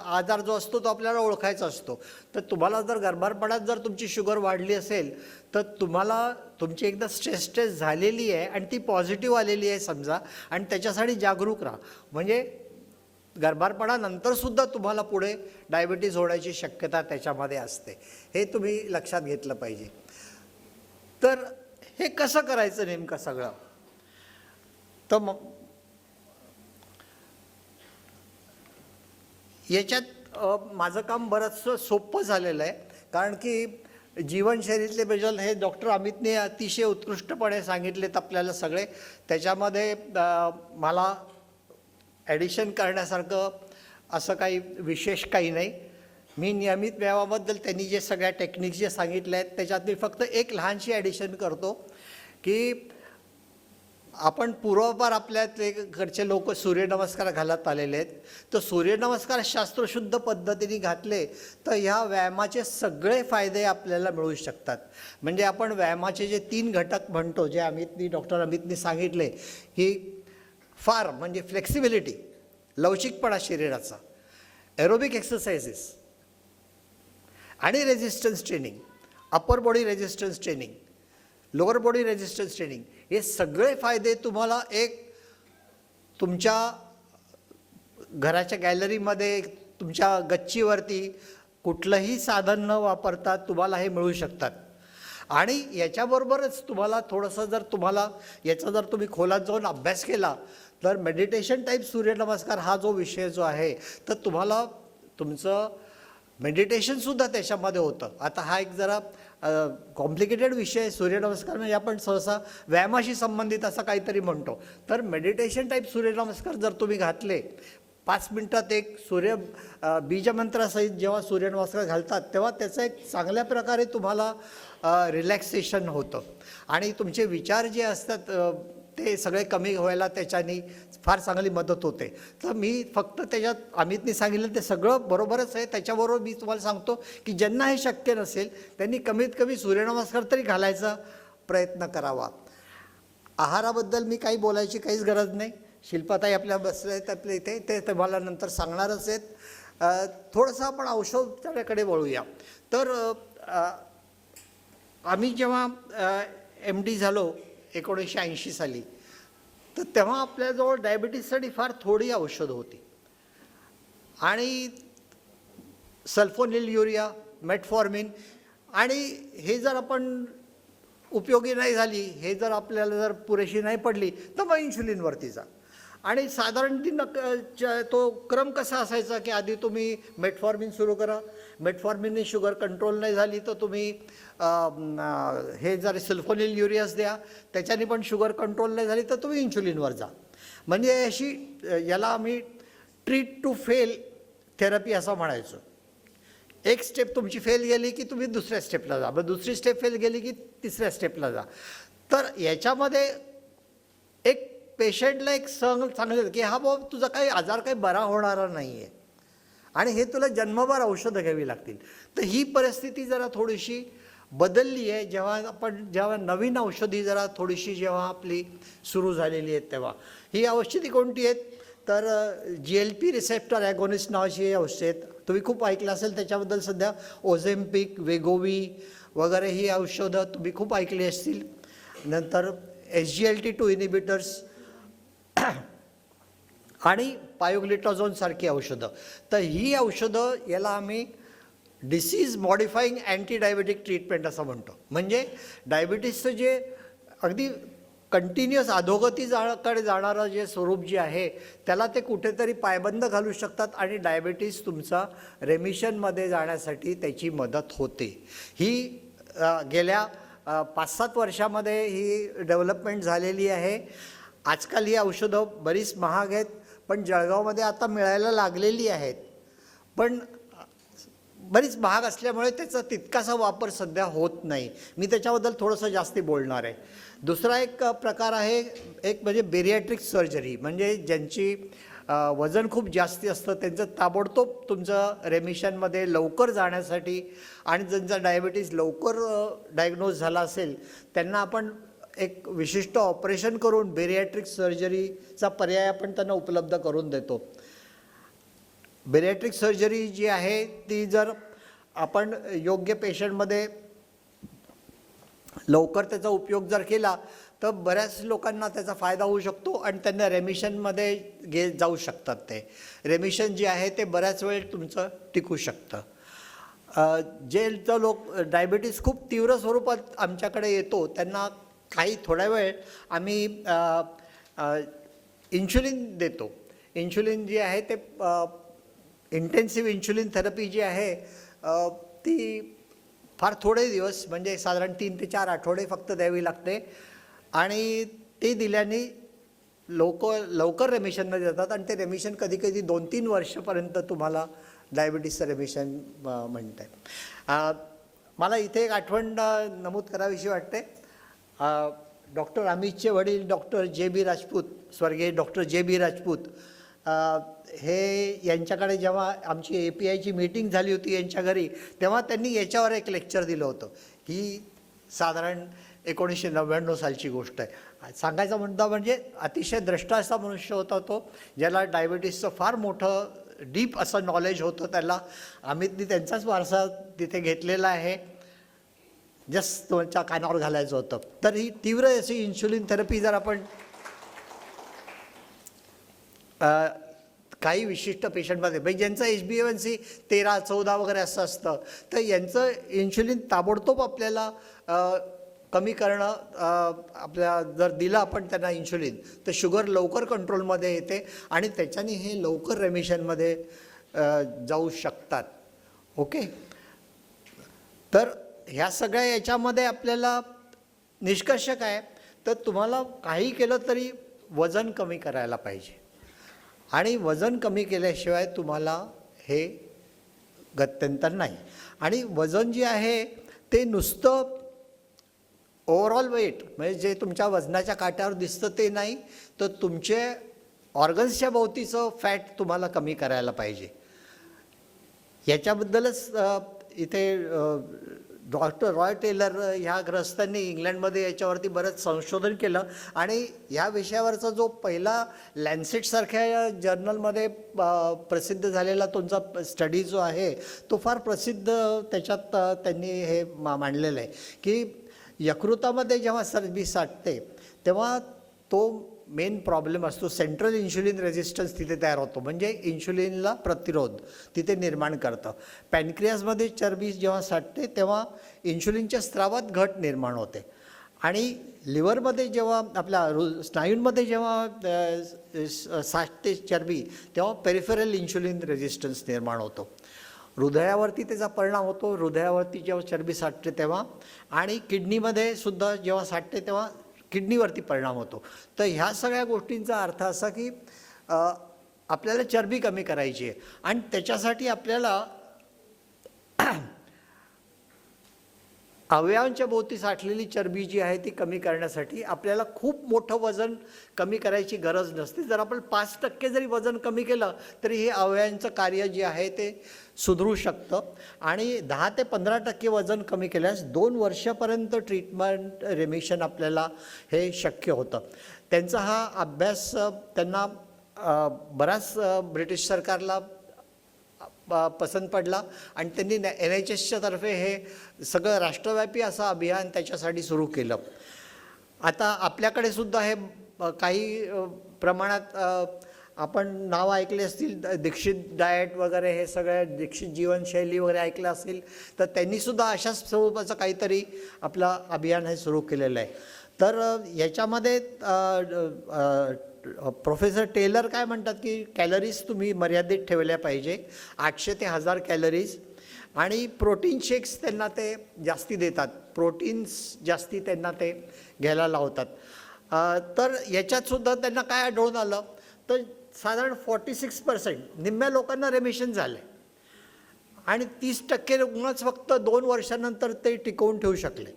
आजार जो असतो तो आपल्याला ओळखायचा असतो. तर तुम्हाला जर गर्भारपणात जर तुमची शुगर वाढली असेल तर तुम्हाला तुमची एकदा स्ट्रेस टेस्ट झालेली आहे आणि ती पॉझिटिव्ह आलेली आहे समजा, आणि त्याच्यासाठी जागरूक राहा. म्हणजे गर्भारपणानंतरसुद्धा तुम्हाला पुढे डायबिटीज होण्याची शक्यता त्याच्यामध्ये असते, हे तुम्ही लक्षात घेतलं पाहिजे. तर हे कसं करायचं नेमकं सगळं, तर मग याच्यात माझं काम बरंचसं सोपं झालेलं आहे, कारण की जीवनशैलीतले बदल हे डॉक्टर अमितने अतिशय उत्कृष्टपणे सांगितलेत आपल्याला सगळे. त्याच्यामध्ये मला ॲडिशन करण्यासारखं असं काही विशेष काही नाही. मी नियमित व्यायामाबद्दल त्यांनी जे सगळ्या टेक्निक्स जे सांगितल्या आहेत त्याच्यात मी फक्त एक लहानशी ॲडिशन करतो की आपण पूर्वापार आपल्यातले घरचे लोक सूर्यनमस्कार घालत आलेले आहेत. तर सूर्यनमस्कार शास्त्रशुद्ध पद्धतीने घातले तर ह्या व्यायामाचे सगळे फायदे आपल्याला मिळू शकतात. म्हणजे आपण व्यायामाचे जे 3 घटक म्हणतो, जे डॉक्टर अमितनी सांगितले की फार म्हणजे फ्लेक्सिबिलिटी, लवचिकपणा शरीराचा, एरोबिक एक्सरसाइजेस आणि resistance training, upper body resistance training, lower body resistance training, हे सगळे फायदे तुम्हाला एक तुमच्या घराच्या गॅलरीमध्ये, तुमच्या गच्चीवरती कुठलंही साधन न वापरता तुम्हाला हे मिळू शकतात. आणि याच्याबरोबरच तुम्हाला थोडंसं जर तुम्हाला याचा जर तुम्ही खोलात जाऊन अभ्यास केला तर मेडिटेशन टाईप सूर्यनमस्कार हा जो विषय जो आहे तर तुम्हाला तुमचं मेडिटेशनसुद्धा त्याच्यामध्ये होतं. आता हा एक जरा कॉम्प्लिकेटेड विषय सूर्यनमस्कार, म्हणजे आपण सहसा व्यायामाशी संबंधित असं काहीतरी म्हणतो. तर मेडिटेशन टाईप सूर्यनमस्कार जर तुम्ही घातले 5 मिनटात एक बीजमंत्रासहित जेव्हा सूर्यनमस्कार घालतात तेव्हा त्याचं एक चांगल्या प्रकारे तुम्हाला रिलॅक्सेशन होतं आणि तुमचे विचार जे असतात ते सगळे कमी व्हायला त्याच्यानी फार चांगली मदत होते. तर मी फक्त त्याच्यात अमितने सांगितलं ते सगळं बरोबरच आहे. त्याच्याबरोबर मी तुम्हाला सांगतो की ज्यांना हे शक्य नसेल त्यांनी कमीत कमी सूर्यनमस्कार तरी घालायचा प्रयत्न करावा. आहाराबद्दल मी काही बोलायची काहीच गरज नाही. शिल्पाताई आपल्या बसले आहेत आपल्या इथे, ते तुम्हाला नंतर सांगणारच आहेत. थोडंसं आपण औषधाकडे वळूया. तर आम्ही जेव्हा MD झालो 1980 साली, तर तेव्हा आपल्याजवळ डायबिटीजसाठी फार थोडी औषधं होती आणि सल्फोनिल युरिया, मेटफॉर्मिन, आणि हे जर आपण उपयोगी नाही झाली, हे जर आपल्याला जर पुरेशी नाही पडली तर मग इन्शुलिनवरती जा. आणि साधारण तो क्रम कसा असायचा की आधी तुम्ही मेटफॉर्मिन सुरू करा, मेटफॉर्मिनने शुगर कंट्रोल नाही झाली तर तुम्ही हे जर सल्फोनिल युरियास द्या, त्याच्याने पण शुगर कंट्रोल नाही झाली तर तुम्ही इन्शुलिनवर जा. म्हणजे अशी याला आम्ही ट्रीट टू फेल थेरपी असं म्हणायचो. एक स्टेप तुमची फेल गेली की तुम्ही दुसऱ्या स्टेपला जा, मग दुसरी स्टेप फेल गेली की तिसऱ्या स्टेपला जा. तर याच्यामध्ये एक पेशंटला एक सांगितलं की हा बाबा तुझा काही आजार काही बरा होणारा नाही आहे आणि हे तुला जन्मभर औषधं घ्यावी लागतील. तर ही परिस्थिती जरा थोडीशी बदलली आहे जेव्हा नवीन औषधी जरा थोडीशी जेव्हा आपली सुरू झालेली आहेत तेव्हा. ही औषधी कोणती आहेत तर GLP रिसेप्टर ॲगोनिस्ट नावाची हे औषध आहेत. तुम्ही खूप ऐकलं असेल त्याच्याबद्दल. सध्या ओझेम्पिक, वेगोवी वगैरे ही औषधं तुम्ही खूप ऐकली असतील. नंतर SGLT2 इनिबिटर्स, आणि पायोग्लिटाझोनसारखी औषधं. तर ही औषधं याला आम्ही डिसीज मॉडिफाईंग अँटी डायबेटिक ट्रीटमेंट असं म्हणतो. म्हणजे डायबिटीसचं जे अगदी कंटिन्युअस अधोगतीकडे जाणारं जे स्वरूप जे आहे त्याला ते कुठेतरी पायबंद घालू शकतात आणि डायबिटीस तुमचा रेमिशनमध्ये जाण्यासाठी त्याची मदत होते. ही गेल्या 5-7 वर्षामध्ये ही डेव्हलपमेंट झालेली आहे. आजकाल ही औषधं बरीच महाग आहेत, पण जळगावमध्ये आता मिळायला लागलेली आहेत. पण बरीच महाग असल्यामुळे त्याचा तितकासा वापर सध्या होत नाही. मी त्याच्याबद्दल थोडंसं जास्ती बोलणार आहे. दुसरा एक प्रकार आहे, एक म्हणजे बेरियाट्रिक सर्जरी. म्हणजे ज्यांची वजन खूप जास्ती असतं त्यांचं ताबडतोब तुमचं रेमिशनमध्ये लवकर जाण्यासाठी आणि ज्यांचा डायबिटीज लवकर डायग्नोज झाला असेल त्यांना आपण एक विशिष्ट ऑपरेशन करून बेरियाट्रिक सर्जरीचा पर्याय आपण त्यांना उपलब्ध करून देतो. बेरियाट्रिक सर्जरी जी आहे ती जर आपण योग्य पेशंटमध्ये लवकर त्याचा उपयोग जर केला तर बऱ्याच लोकांना त्याचा फायदा होऊ शकतो आणि त्यांना रेमिशनमध्ये जाऊ शकतात. ते रेमिशन जे आहे ते बऱ्याच वेळ तुमचं टिकू शकतं. जे लोक डायबिटीस खूप तीव्र स्वरूपात आमच्याकडे येतो त्यांना काही थोड्या वेळ आम्ही इन्शुलिन देतो. इन्शुलिन जी आहे ते इंटेन्सिव्ह इन्शुलिन थेरपी जी आहे ती फार थोडे दिवस म्हणजे साधारण 3 ते 4 आठवडे फक्त द्यावी लागते आणि ते दिल्याने लवकर रेमिशनमध्ये जातात आणि ते रेमिशन कधीकधी 2-3 वर्षापर्यंत तुम्हाला डायबिटीसचं रेमिशन म्हणत आहे. मला इथे एक आठवण नमूद करावीशी वाटते. डॉक्टर अमितचे वडील डॉक्टर जे.बी. राजपूत, स्वर्गीय डॉक्टर जे.बी. राजपूत हे यांच्याकडे जेव्हा आमची APIची मीटिंग झाली होती यांच्या घरी तेव्हा त्यांनी याच्यावर एक लेक्चर दिलं होतं. ही साधारण 1999 सालची गोष्ट आहे. सांगायचा मुद्दा म्हणजे अतिशय द्रष्टा असा मनुष्य होता तो, ज्याला डायबिटीसचं फार मोठं डीप असं नॉलेज होतं. त्याला अमितनी त्यांचाच वारसा तिथे घेतलेला आहे. जस्ट तुमच्या कानावर घालायचं होतं. तर ही तीव्र अशी इन्शुलिन थेरपी जर आपण काही विशिष्ट पेशंटमध्ये म्हणजे ज्यांचं HbA1c 13-14 वगैरे असं असतं तर यांचं इन्शुलिन ताबडतोब आपल्याला कमी करणं आपल्या जर दिलं आपण त्यांना इन्शुलिन तर शुगर लवकर कंट्रोलमध्ये येते आणि त्याच्याने हे लवकर रेमिशनमध्ये जाऊ शकतात. ओके. तर ह्या सगळ्या याच्यामध्ये आपल्याला निष्कर्ष काय तर तुम्हाला काही केलं तरी वजन कमी करायला पाहिजे आणि वजन कमी केल्याशिवाय तुम्हाला हे गत्यंतर नाही. आणि वजन जे आहे ते नुसतं ओव्हरऑल वेट म्हणजे जे तुमच्या वजनाच्या काट्यावर दिसतं ते नाही तर तुमचे ऑर्गन्सच्या भोवतीचं फॅट तुम्हाला कमी करायला पाहिजे. याच्याबद्दलच इथे डॉक्टर रॉय टेलर ह्या ग्रस्तांनी इंग्लंडमध्ये याच्यावरती बरंच संशोधन केलं आणि ह्या विषयावरचा जो पहिला लॅन्सेटसारख्या जर्नलमध्ये प्रसिद्ध झालेला तुमचा स्टडी जो आहे तो फार प्रसिद्ध त्याच्यात त्यांनी हे मांडलेलं आहे की यकृतामध्ये जेव्हा चरबी साठते तेव्हा तो मेन प्रॉब्लेम असतो. सेंट्रल इन्शुलिन रेझिस्टन्स तिथे तयार होतो म्हणजे इन्शुलिनला प्रतिरोध तिथे निर्माण करतं. पॅनक्रियासमध्ये चरबी जेव्हा साठते तेव्हा इन्शुलिनच्या स्त्रावात घट निर्माण होते आणि लिव्हरमध्ये जेव्हा आपल्या स्नायूंमध्ये जेव्हा साठते चरबी तेव्हा पेरिफेरल इन्शुलिन रेझिस्टन्स निर्माण होतो. हृदयावरती त्याचा परिणाम होतो. हृदयावरती जेव्हा चरबी साठते तेव्हा आणि किडनीमध्ये सुद्धा जेव्हा साठते तेव्हा किडनीवरती परिणाम होतो. तर ह्या सगळ्या गोष्टींचा अर्थ असा की आपल्याला चरबी कमी करायची आहे आणि त्याच्यासाठी आपल्याला अवयवांच्या भोवती साठलेली चरबी जी आहे ती कमी करण्यासाठी आपल्याला खूप मोठं वजन कमी करायची गरज नसते. जर आपण 5% जरी वजन कमी केलं तरी हे अवयवांचं कार्य जे आहे ते सुधरू शकतं आणि 10 ते 15% वजन कमी केल्यास 2 वर्षापर्यंत ट्रीटमेंट रेमिशन आपल्याला हे शक्य होतं. त्यांचा हा अभ्यास त्यांना बराच ब्रिटिश सरकारला पसंत पडला आणि त्यांनी NHSच्या तर्फे हे सगळं राष्ट्रव्यापी असं अभियान त्याच्यासाठी सुरू केलं. आता आपल्याकडे सुद्धा हे काही प्रमाणात आपण नाव ऐकले असतील, दीक्षित डाएट वगैरे, हे सगळे दीक्षित जीवनशैली वगैरे ऐकलं असेल, तर त्यांनीसुद्धा अशाच स्वरूपाचं काहीतरी आपलं अभियान हे सुरू केलेलं आहे. तर याच्यामध्ये प्रोफेसर टेलर काय म्हणतात की कॅलरीज तुम्ही मर्यादित ठेवल्या पाहिजे, 800 ते 1000 कॅलरीज. आणि प्रोटीन शेक्स त्यांना ते जास्ती देतात, प्रोटीन्स जास्ती त्यांना ते घ्यायला लावतात. तर याच्यातसुद्धा त्यांना काय आढळून आलं, तर साधारण 46% निम्म्या लोकांना रेमिशन झाले आणि 30% रुग्णच फक्त 2 वर्षानंतर ते टिकवून ठेवू शकले.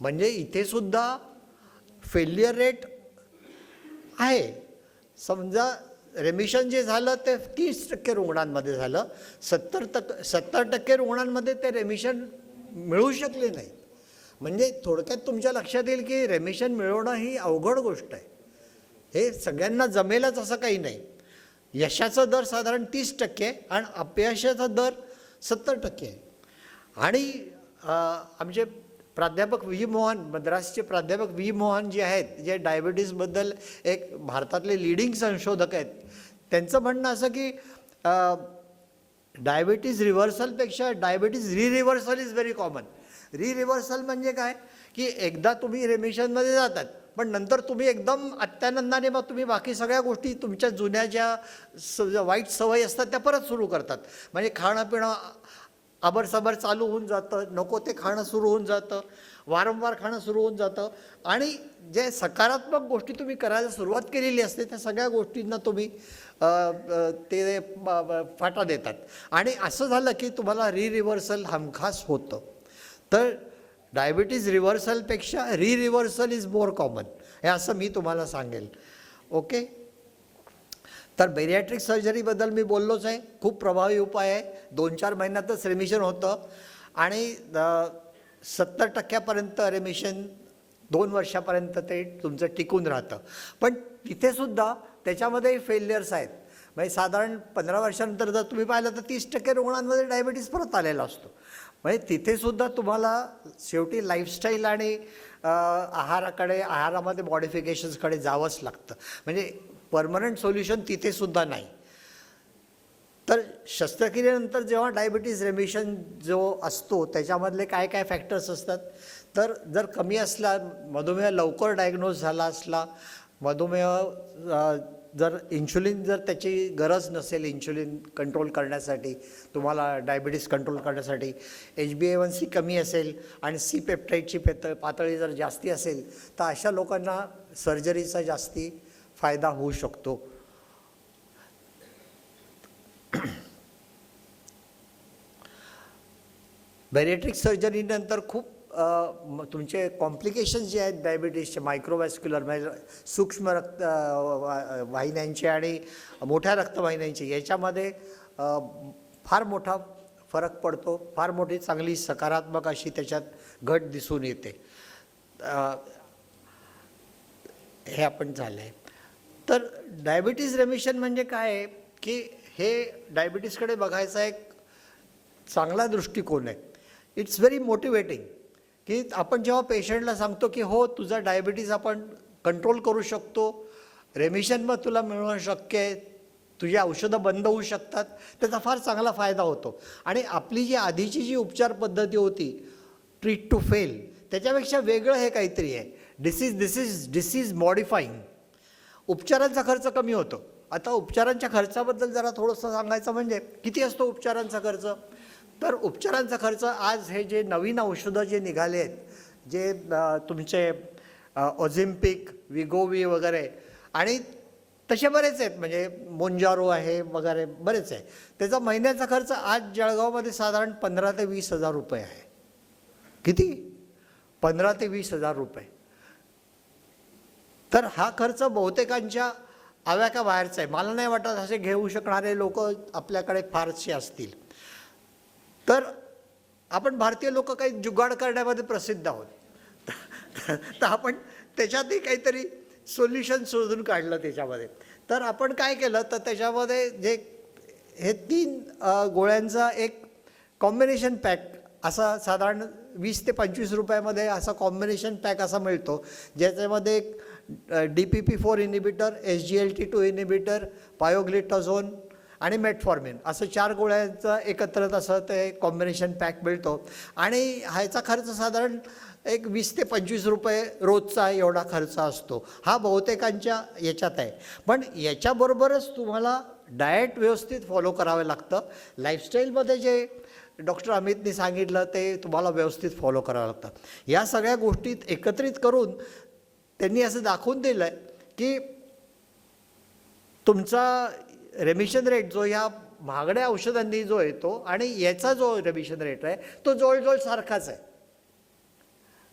म्हणजे इथेसुद्धा फेल्युअर रेट आहे. समजा रेमिशन जे झालं ते 30% रुग्णांमध्ये झालं, 70% रुग्णांमध्ये ते रेमिशन मिळू शकले नाही. म्हणजे थोडक्यात तुमच्या लक्षात येईल की रेमिशन मिळवणं ही अवघड गोष्ट आहे. हे सगळ्यांना जमेलच असं काही नाही. यशाचा दर साधारण 30% आणि अपयशाचा दर 70% आहे. आणि आमचे प्राध्यापक व्ही मोहन, मद्रासचे प्राध्यापक व्ही मोहन जे आहेत, जे डायबिटीजबद्दल एक भारतातले लीडिंग संशोधक आहेत, त्यांचं म्हणणं असं की डायबिटीज रिव्हर्सलपेक्षा diabetes reversal is very common. Reversal म्हणजे काय की एकदा तुम्ही रेमिशनमध्ये जातात, पण नंतर तुम्ही एकदम अत्यानंदाने मग तुम्ही बाकी सगळ्या गोष्टी तुमच्या जुन्या ज्या वाईट सवयी असतात त्या परत सुरू करतात. म्हणजे खाणं पिणं अबरसबर चालू होऊन जातं, नको ते खाणं सुरू होऊन जातं, वारंवार खाणं सुरू होऊन जातं. आणि जे सकारात्मक गोष्टी तुम्ही करायला सुरुवात केलेली असते त्या सगळ्या गोष्टींना तुम्ही ते फाटा देतात. आणि असं झालं की तुम्हाला रिव्हर्सल हमखास होतं. तर डायबिटीज रिव्हर्सलपेक्षा रिव्हर्सल इज मोर कॉमन, हे असं मी तुम्हाला सांगेल. ओके. तर बेरियाट्रिक सर्जरीबद्दल मी बोललोच आहे. खूप प्रभावी उपाय आहे. 2-4 महिन्यातच रेमिशन होतं आणि 70% रेमिशन 2 वर्षापर्यंत ते तुमचं टिकून राहतं. पण तिथेसुद्धा त्याच्यामध्ये फेल्युअर्स आहेत. म्हणजे साधारण 15 वर्षानंतर जर तुम्ही पाहिलं तर 30% रुग्णांमध्ये डायबिटीस परत आलेला असतो. म्हणजे तिथेसुद्धा तुम्हाला शेवटी लाईफस्टाईल आणि आहारामध्ये मॉडिफिकेशन्सकडे जावंच लागतं. म्हणजे परमनंट सोल्युशन तिथेसुद्धा नाही. तर शस्त्रक्रियेनंतर जेव्हा डायबिटीज रेमिशन जो असतो त्याच्यामधले काय काय फॅक्टर्स असतात, तर जर कमी असला, मधुमेह लवकर डायग्नोज झाला असला, मधुमेह जर इन्शुलिन जर त्याची गरज नसेल इन्शुलिन कंट्रोल करण्यासाठी, तुम्हाला डायबिटीस कंट्रोल करण्यासाठी, HbA1c कमी असेल आणि सी पेप्टाईडची पातळी जर जास्ती असेल, तर अशा लोकांना सर्जरीचा जास्ती फायदा होऊ शकतो. बॅरिएट्रिक सर्जरीनंतर खूप तुमचे कॉम्प्लिकेशन्स जे आहेत डायबिटीसचे, मायक्रोवॅस्क्युलर म्हणजे सूक्ष्म रक्त वाहिन्यांचे आणि मोठ्या रक्तवाहिन्यांचे, याच्यामध्ये फार मोठा फरक पडतो. फार मोठी चांगली सकारात्मक अशी त्याच्यात घट दिसून येते. हे आपण झालं आहे. तर डायबिटीज रेमिशन म्हणजे काय आहे की हे डायबिटीसकडे बघायचा एक चांगला दृष्टिकोन आहे. इट्स व्हेरी मोटिवेटिंग की आपण जेव्हा पेशंटला सांगतो की हो तुझा डायबिटीज आपण कंट्रोल करू शकतो, रेमिशन मग तुला मिळणं शक्य आहे, तुझी औषधं बंद होऊ शकतात, त्याचा फार चांगला फायदा होतो. आणि आपली जी आधीची जी उपचार पद्धती होती ट्रीट टू फेल, त्याच्यापेक्षा वेगळं हे काहीतरी आहे. डिसीज मॉडिफाईंग. उपचारांचा खर्च कमी होतो. आता उपचारांच्या खर्चाबद्दल जरा थोडंसं सांगायचं म्हणजे किती असतो उपचारांचा खर्च. तर उपचारांचा खर्च आज हे जे नवीन औषधं जे निघाले आहेत, जे तुमचे ऑझिम्पिक, विगोवी वगैरे, आणि तसे बरेच आहेत, म्हणजे मोंजारो आहे वगैरे बरेच आहे, त्याचा महिन्याचा खर्च आज जळगावमध्ये साधारण 15 ते 20 हजार रुपये आहे. किती? 15 ते 20 हजार रुपये. तर हा खर्च बहुतेकांच्या आव्याका बाहेरचा आहे. मला नाही वाटत असे घेऊ शकणारे लोक आपल्याकडे फारसे असतील. तर आपण भारतीय लोक काही जुगाड करण्यामध्ये प्रसिद्ध आहोत. तर आपण त्याच्यातही काहीतरी सोल्युशन शोधून काढलं त्याच्यामध्ये. तर आपण काय केलं तर त्याच्यामध्ये जे हे 3 गोळ्यांचा एक कॉम्बिनेशन पॅक असा साधारण 20 ते 25 रुपयामध्ये असा कॉम्बिनेशन पॅक असा मिळतो, ज्याच्यामध्ये एक DPP-4 इनिबिटर, SGLT2 इनिबिटर, पायोग्लिटाझोन आणि मेटफॉर्मिन असं 4 गोळ्यांचं एकत्र असं ते कॉम्बिनेशन पॅक मिळतो आणि ह्याचा खर्च साधारण एक 20 ते 25 रुपये रोजचा एवढा खर्च असतो. हा बहुतेकांच्या याच्यात आहे. पण याच्याबरोबरच तुम्हाला डाएट व्यवस्थित फॉलो करावं लागतं. लाईफस्टाईलमध्ये जे डॉक्टर अमितनी सांगितलं ते तुम्हाला व्यवस्थित फॉलो करावं लागतं. या सगळ्या गोष्टीत एकत्रित करून त्यांनी असं दाखवून दिलं आहे की तुमचा रेमिशन रेट जो ह्या महागड्या औषधांनी जो येतो आणि याचा जो रेमिशन रेट आहे तो जवळजवळ सारखाच आहे.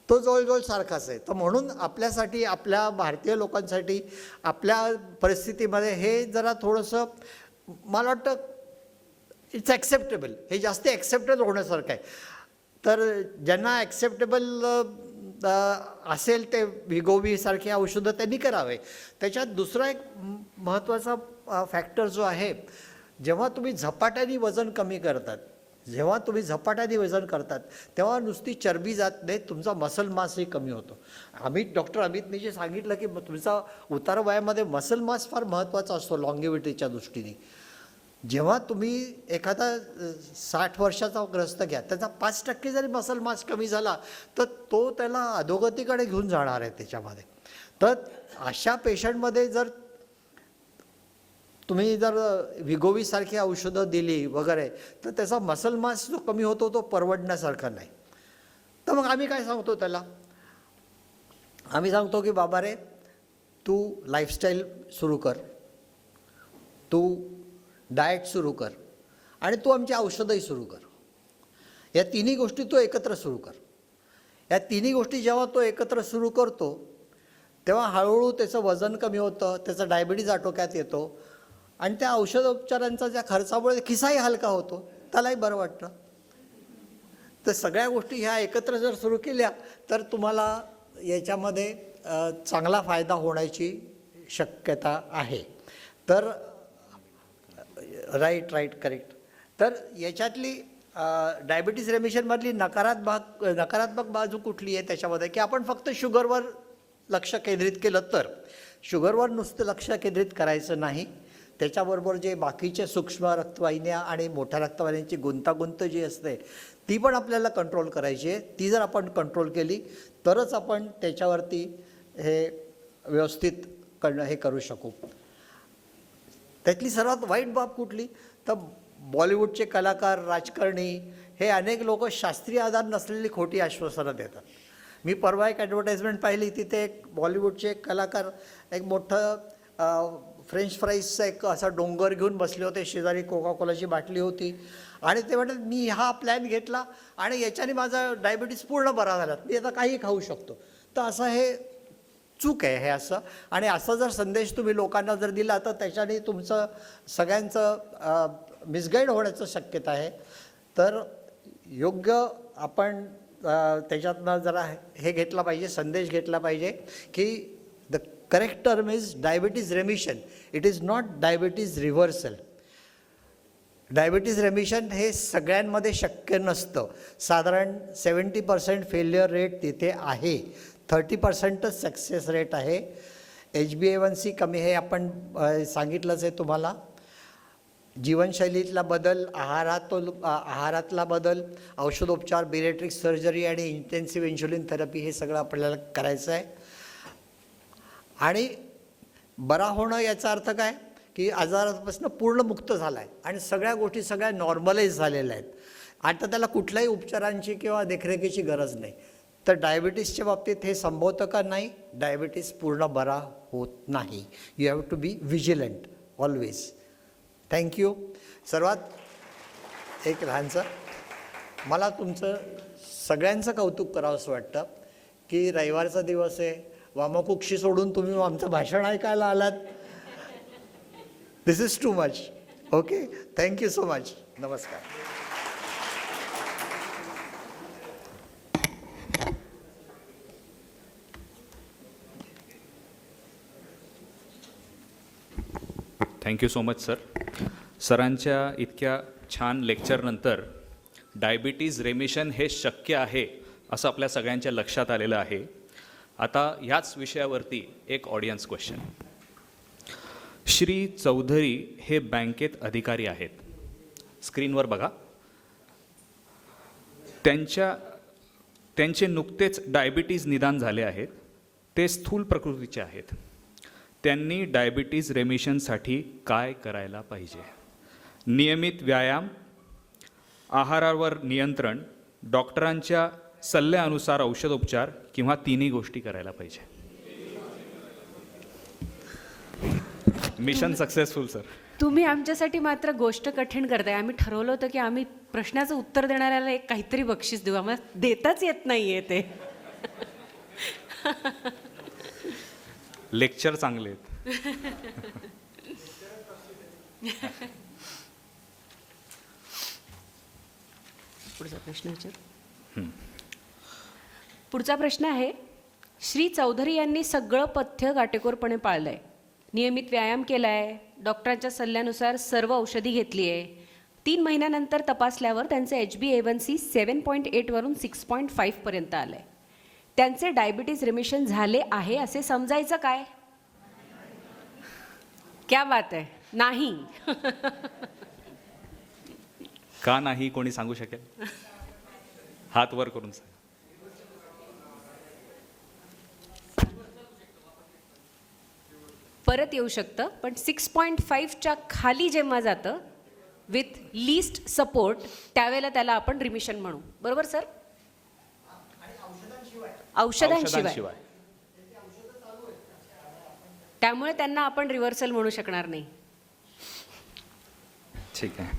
तो जवळजवळ सारखाच आहे. तर म्हणून आपल्यासाठी, आपल्या भारतीय लोकांसाठी, आपल्या परिस्थितीमध्ये हे जरा थोडंसं मला वाटतं इट्स ॲक्सेप्टेबल, हे जास्त ॲक्सेप्टेबल होण्यासारखं आहे. तर ज्यांना ॲक्सेप्टेबल असेल ते विगोवीसारखी औषधं त्यांनी करावे. त्याच्यात दुसरा एक महत्त्वाचा फॅक्टर जो आहे, जेव्हा तुम्ही झपाट्याने वजन कमी करतात, तेव्हा नुसती चरबी जात नाही, तुमचा मसल मासही कमी होतो. डॉक्टर अमितने जे सांगितलं की तुमचा उतार वयामध्ये मसल मास फार महत्त्वाचा असतो लॉंगेविटीच्या दृष्टीने. जेव्हा तुम्ही एखादा 60 वर्षाचा ग्रस्त घ्या, त्याचा 5% जरी मसल मास कमी झाला तर तो त्याला अधोगतीकडे घेऊन जाणार आहे त्याच्यामध्ये. तर अशा पेशंटमध्ये जर तुम्ही जर विगोवीसारखी औषधं दिली वगैरे तर त्याचा मसल मास जो कमी होतो तो परवडण्यासारखा नाही. तर मग आम्ही काय सांगतो त्याला, आम्ही सांगतो की बाबा रे, तू लाईफस्टाईल सुरू कर, तू डाएट सुरू कर आणि तू आमची औषधंही सुरू कर. या तिन्ही गोष्टी तो एकत्र सुरू कर. या तिन्ही गोष्टी जेव्हा तो एकत्र सुरू करतो तेव्हा हळूहळू त्याचं वजन कमी होतं, त्याचा डायबिटीज आटोक्यात येतो आणि त्या औषधोपचारांचा ज्या खर्चामुळे खिसाही हलका होतो, त्यालाही बरं वाटतं. तर सगळ्या गोष्टी ह्या एकत्र जर सुरू केल्या तर तुम्हाला याच्यामध्ये चांगला फायदा होण्याची शक्यता आहे. तर राईट करेक्ट. तर याच्यातली डायबिटीज रेमिशनमधली नकारात्मक बाजू कुठली आहे त्याच्यामध्ये, की आपण फक्त शुगरवर लक्ष केंद्रित केलं तर, शुगरवर नुसतं लक्ष केंद्रित करायचं नाही, त्याच्याबरोबर जे बाकीचे सूक्ष्म रक्तवाहिन्या आणि मोठ्या रक्तवाहिन्यांची गुंतागुंत जी असते ती पण आपल्याला कंट्रोल करायची आहे. ती जर आपण कंट्रोल केली तरच आपण त्याच्यावरती हे व्यवस्थित हे करू शकू. त्यातली सर्वात वाईट बाब कुठली, तर बॉलिवूडचे कलाकार, राजकारणी हे अनेक लोक शास्त्रीय आधार नसलेली खोटी आश्वासनं देतात. मी परवा एक ॲडव्हर्टाईजमेंट पाहिली, तिथे एक बॉलिवूडचे एक कलाकार एक मोठं फ्रेंच फ्राईजचा एक असा डोंगर घेऊन बसले होते, शेजारी कोका कोलाची बाटली होती आणि ते म्हणतात मी हा प्लॅन घेतला आणि याच्याने माझा डायबिटीस पूर्ण बरा झाला, मी आता काही खाऊ शकतो. तर असं हे चूक आहे हे असं. आणि असा जर संदेश तुम्ही लोकांना जर दिला तर त्याच्याने तुमचं सगळ्यांचं मिसगाईड होण्याचं शक्यता आहे. तर योग्य आपण त्याच्यातनं जरा हे घेतला पाहिजे, संदेश घेतला पाहिजे की the correct term is diabetes रेमिशन, it is not diabetes reversal. Diabetes रेमिशन हे सगळ्यांमध्ये शक्य नसतं. साधारण 70% फेल्युअर रेट तिथे आहे, 30%च सक्सेस रेट आहे. HbA1c कमी हे आपण सांगितलंच आहे तुम्हाला. जीवनशैलीतला बदल, आहारातला बदल, औषधोपचार, बेरिएट्रिक सर्जरी आणि इंटेन्सिव्ह इन्शुलिन थेरपी हे सगळं आपल्याला करायचं आहे. आणि बरा होणं याचा अर्थ काय, की आजारापासून पूर्ण मुक्त झाला आहे आणि सगळ्या गोष्टी सगळ्या नॉर्मलाइज झालेल्या आहेत. आता त्याला कुठल्याही उपचारांची किंवा देखरेखीची गरज नाही. तर डायबिटीसच्या बाबतीत हे संभवतं का, नाही, डायबिटीस पूर्ण बरा होत नाही. You have to be vigilant always. Thank you. सर्वात एक लहानचं मला तुमचं सगळ्यांचं कौतुक करावं असं वाटतं की रविवारचा दिवस आहे, वामकुक्षी सोडून तुम्ही आमचं भाषण ऐकायला आलात. This is too much. Okay, thank you so much. नमस्कार. Thank you so much sir. सरांच्या इतक्या छान लेक्चरनंतर डायबिटीज रेमिशन हे शक्य आहे असं आपल्या सगळ्यांच्या लक्षात आलेलं आहे. आता ह्याच विषयावरती एक ऑडियन्स क्वेश्चन. श्री चौधरी हे बँकेत अधिकारी आहेत. स्क्रीनवर बघा. त्यांचे नुकतेच डायबिटीज निदान झाले आहेत. ते स्थूल प्रकृतीचे आहेत. त्यांनी डायबिटीज रेमिशनसाठी काय करायला पाहिजे? नियमित व्यायाम, आहारावर नियंत्रण, डॉक्टरांच्या सल्ल्यानुसार औषधोपचार किंवा तिन्ही गोष्टी करायला पाहिजे. Mission successful sir. तुम्ही आमच्यासाठी मात्र गोष्ट कठीण करताय. आम्ही ठरवलं होतं की आम्ही प्रश्नाचं उत्तर देणाऱ्याला एक काहीतरी बक्षीस देऊ. आम्हाला देताच येत नाहीये ते. लेक्चर चांगले आहेत. पुढचा प्रश्न विचार. पुढचा प्रश्न आहे, श्री चौधरी यांनी सगळं पथ्य काटेकोरपणे पाळलंय, नियमित व्यायाम केलाय, डॉक्टरांच्या सल्ल्यानुसार सर्व औषधी घेतली आहे. 3 महिन्यानंतर तपासल्यावर त्यांचे HbA1c 7.8 वरून 6.5 पर्यंत आलंय. त्यांचे डायबिटीज रिमिशन झाले आहे असे समजायचं काय? क्या बात आहे. नाही. का नाही कोणी सांगू शकेल? हात वर करून सांग. परत येऊ शकतं, पण 6.5च्या खाली जेव्हा जातं विथ लीस्ट सपोर्ट त्यावेळेला त्याला आपण रिमिशन म्हणू. बरोबर सर? औषधांशिवाय. त्यामुळे त्यांना आपण रिव्हर्सल म्हणू शकणार नाही. ठीक आहे.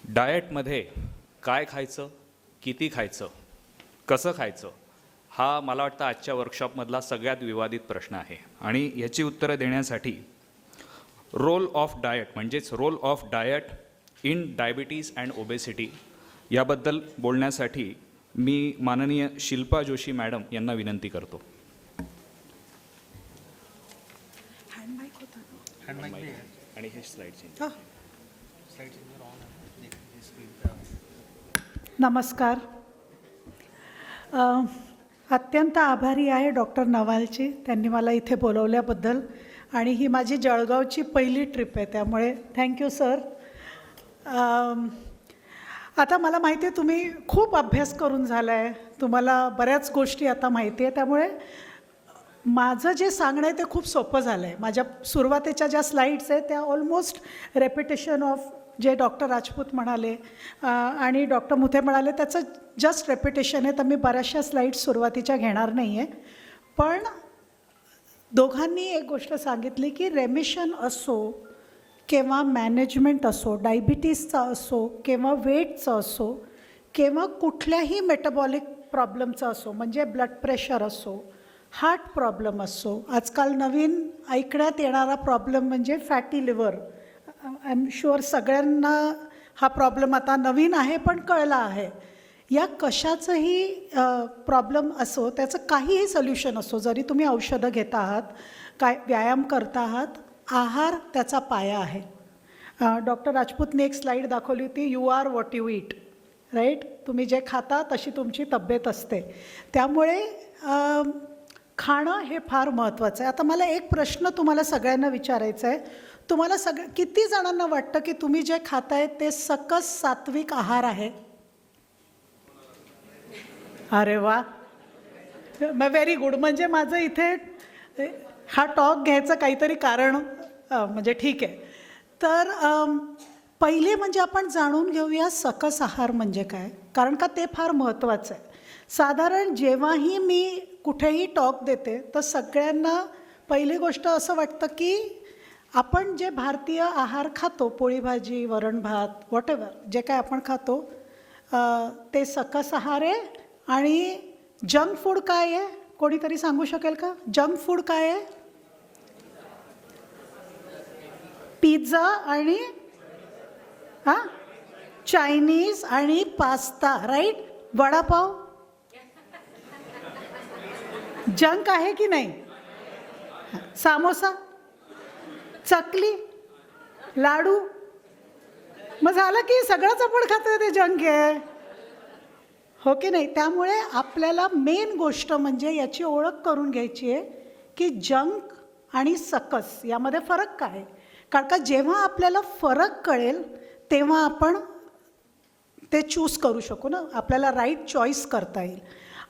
डाएटमध्ये काय खायचं, किती खायचं, कसं खायचं, हा मला वाटतं आजच्या वर्कशॉपमधला सगळ्यात विवादित प्रश्न आहे. आणि याची उत्तरं देण्यासाठी रोल ऑफ डाएट म्हणजेच role of diet in diabetes and obesity याबद्दल बोलण्यासाठी मी माननीय शिल्पा जोशी मॅडम यांना विनंती करतो. आणि हे स्लाइड चेंज. नमस्कार. अत्यंत आभारी आहे डॉक्टर नवालची, त्यांनी मला इथे बोलवल्याबद्दल. आणि ही माझी जळगावची पहिली ट्रिप आहे, त्यामुळे थँक्यू सर. आता मला माहिती आहे तुम्ही खूप अभ्यास करून झाला आहे, तुम्हाला बऱ्याच गोष्टी आता माहिती आहे, त्यामुळे माझं जे सांगणं आहे ते खूप सोपं झालं आहे. माझ्या सुरुवातीच्या ज्या स्लाईड्स आहेत त्या ऑलमोस्ट रेपिटेशन ऑफ जे डॉक्टर राजपूत म्हणाले आणि डॉक्टर मुथे म्हणाले त्याचं जस्ट रेपिटेशन आहे. तर मी बऱ्याचशा स्लाईड्स सुरुवातीच्या घेणार नाही आहे. पण दोघांनी एक गोष्ट सांगितली की रेमिशन असो किंवा मॅनेजमेंट असो, डायबिटीजचा असो किंवा वेटचं असो किंवा कुठल्याही मेटाबॉलिक प्रॉब्लेमचा असो, म्हणजे ब्लड प्रेशर असो, हार्ट प्रॉब्लेम असो, आजकाल नवीन ऐकण्यात येणारा प्रॉब्लेम म्हणजे fatty liver. I am sure सगळ्यांना हा प्रॉब्लेम आता नवीन आहे पण कळला आहे. या कशाचंही प्रॉब्लेम असो, त्याचं काहीही सोल्युशन असो, जरी तुम्ही औषधं घेत आहात, काय व्यायाम करता आहात, आहार त्याचा पाया आहे. डॉक्टर राजपूतने एक स्लाईड दाखवली होती, you are what you eat, right. तुम्ही जे खाता तशी तुमची तब्येत असते. त्यामुळे खाणं हे फार महत्त्वाचं आहे. आता मला एक प्रश्न तुम्हाला सगळ्यांना विचारायचा आहे. तुम्हाला किती जणांना वाटतं की तुम्ही जे खाताय ते सकस सात्विक आहार आहे? अरे वा, व्हेरी गुड. म्हणजे माझं इथे हा टॉक घ्यायचं काहीतरी कारण म्हणजे ठीक आहे. तर पहिले म्हणजे आपण जाणून घेऊया सकस आहार म्हणजे काय, कारण का ते फार महत्त्वाचं आहे. साधारण जेव्हाही मी कुठेही टॉक देते तर सगळ्यांना पहिली गोष्ट असं वाटतं की आपण जे भारतीय आहार खातो, पोळी भाजी, वरण भात, व्हॉटेवर जे काय आपण खातो ते सकस आहार आहे. आणि जंक फूड काय आहे, कोणीतरी सांगू शकेल का? जंक फूड काय आहे? पिझ्झा आणि चायनीज आणि पास्ता, राईट. वडापाव जंक आहे की नाही? सामोसा, चकली, लाडू, मग झालं की सगळंच आपण खातोय ते जंक आहे. हो की नाही? त्यामुळे आपल्याला मेन गोष्ट म्हणजे याची ओळख करून घ्यायची आहे की जंक आणि सकस यामध्ये फरक काय आहे. कारण का जेव्हा आपल्याला फरक कळेल तेव्हा आपण ते चूज करू शकू ना, आपल्याला राईट चॉईस करता येईल.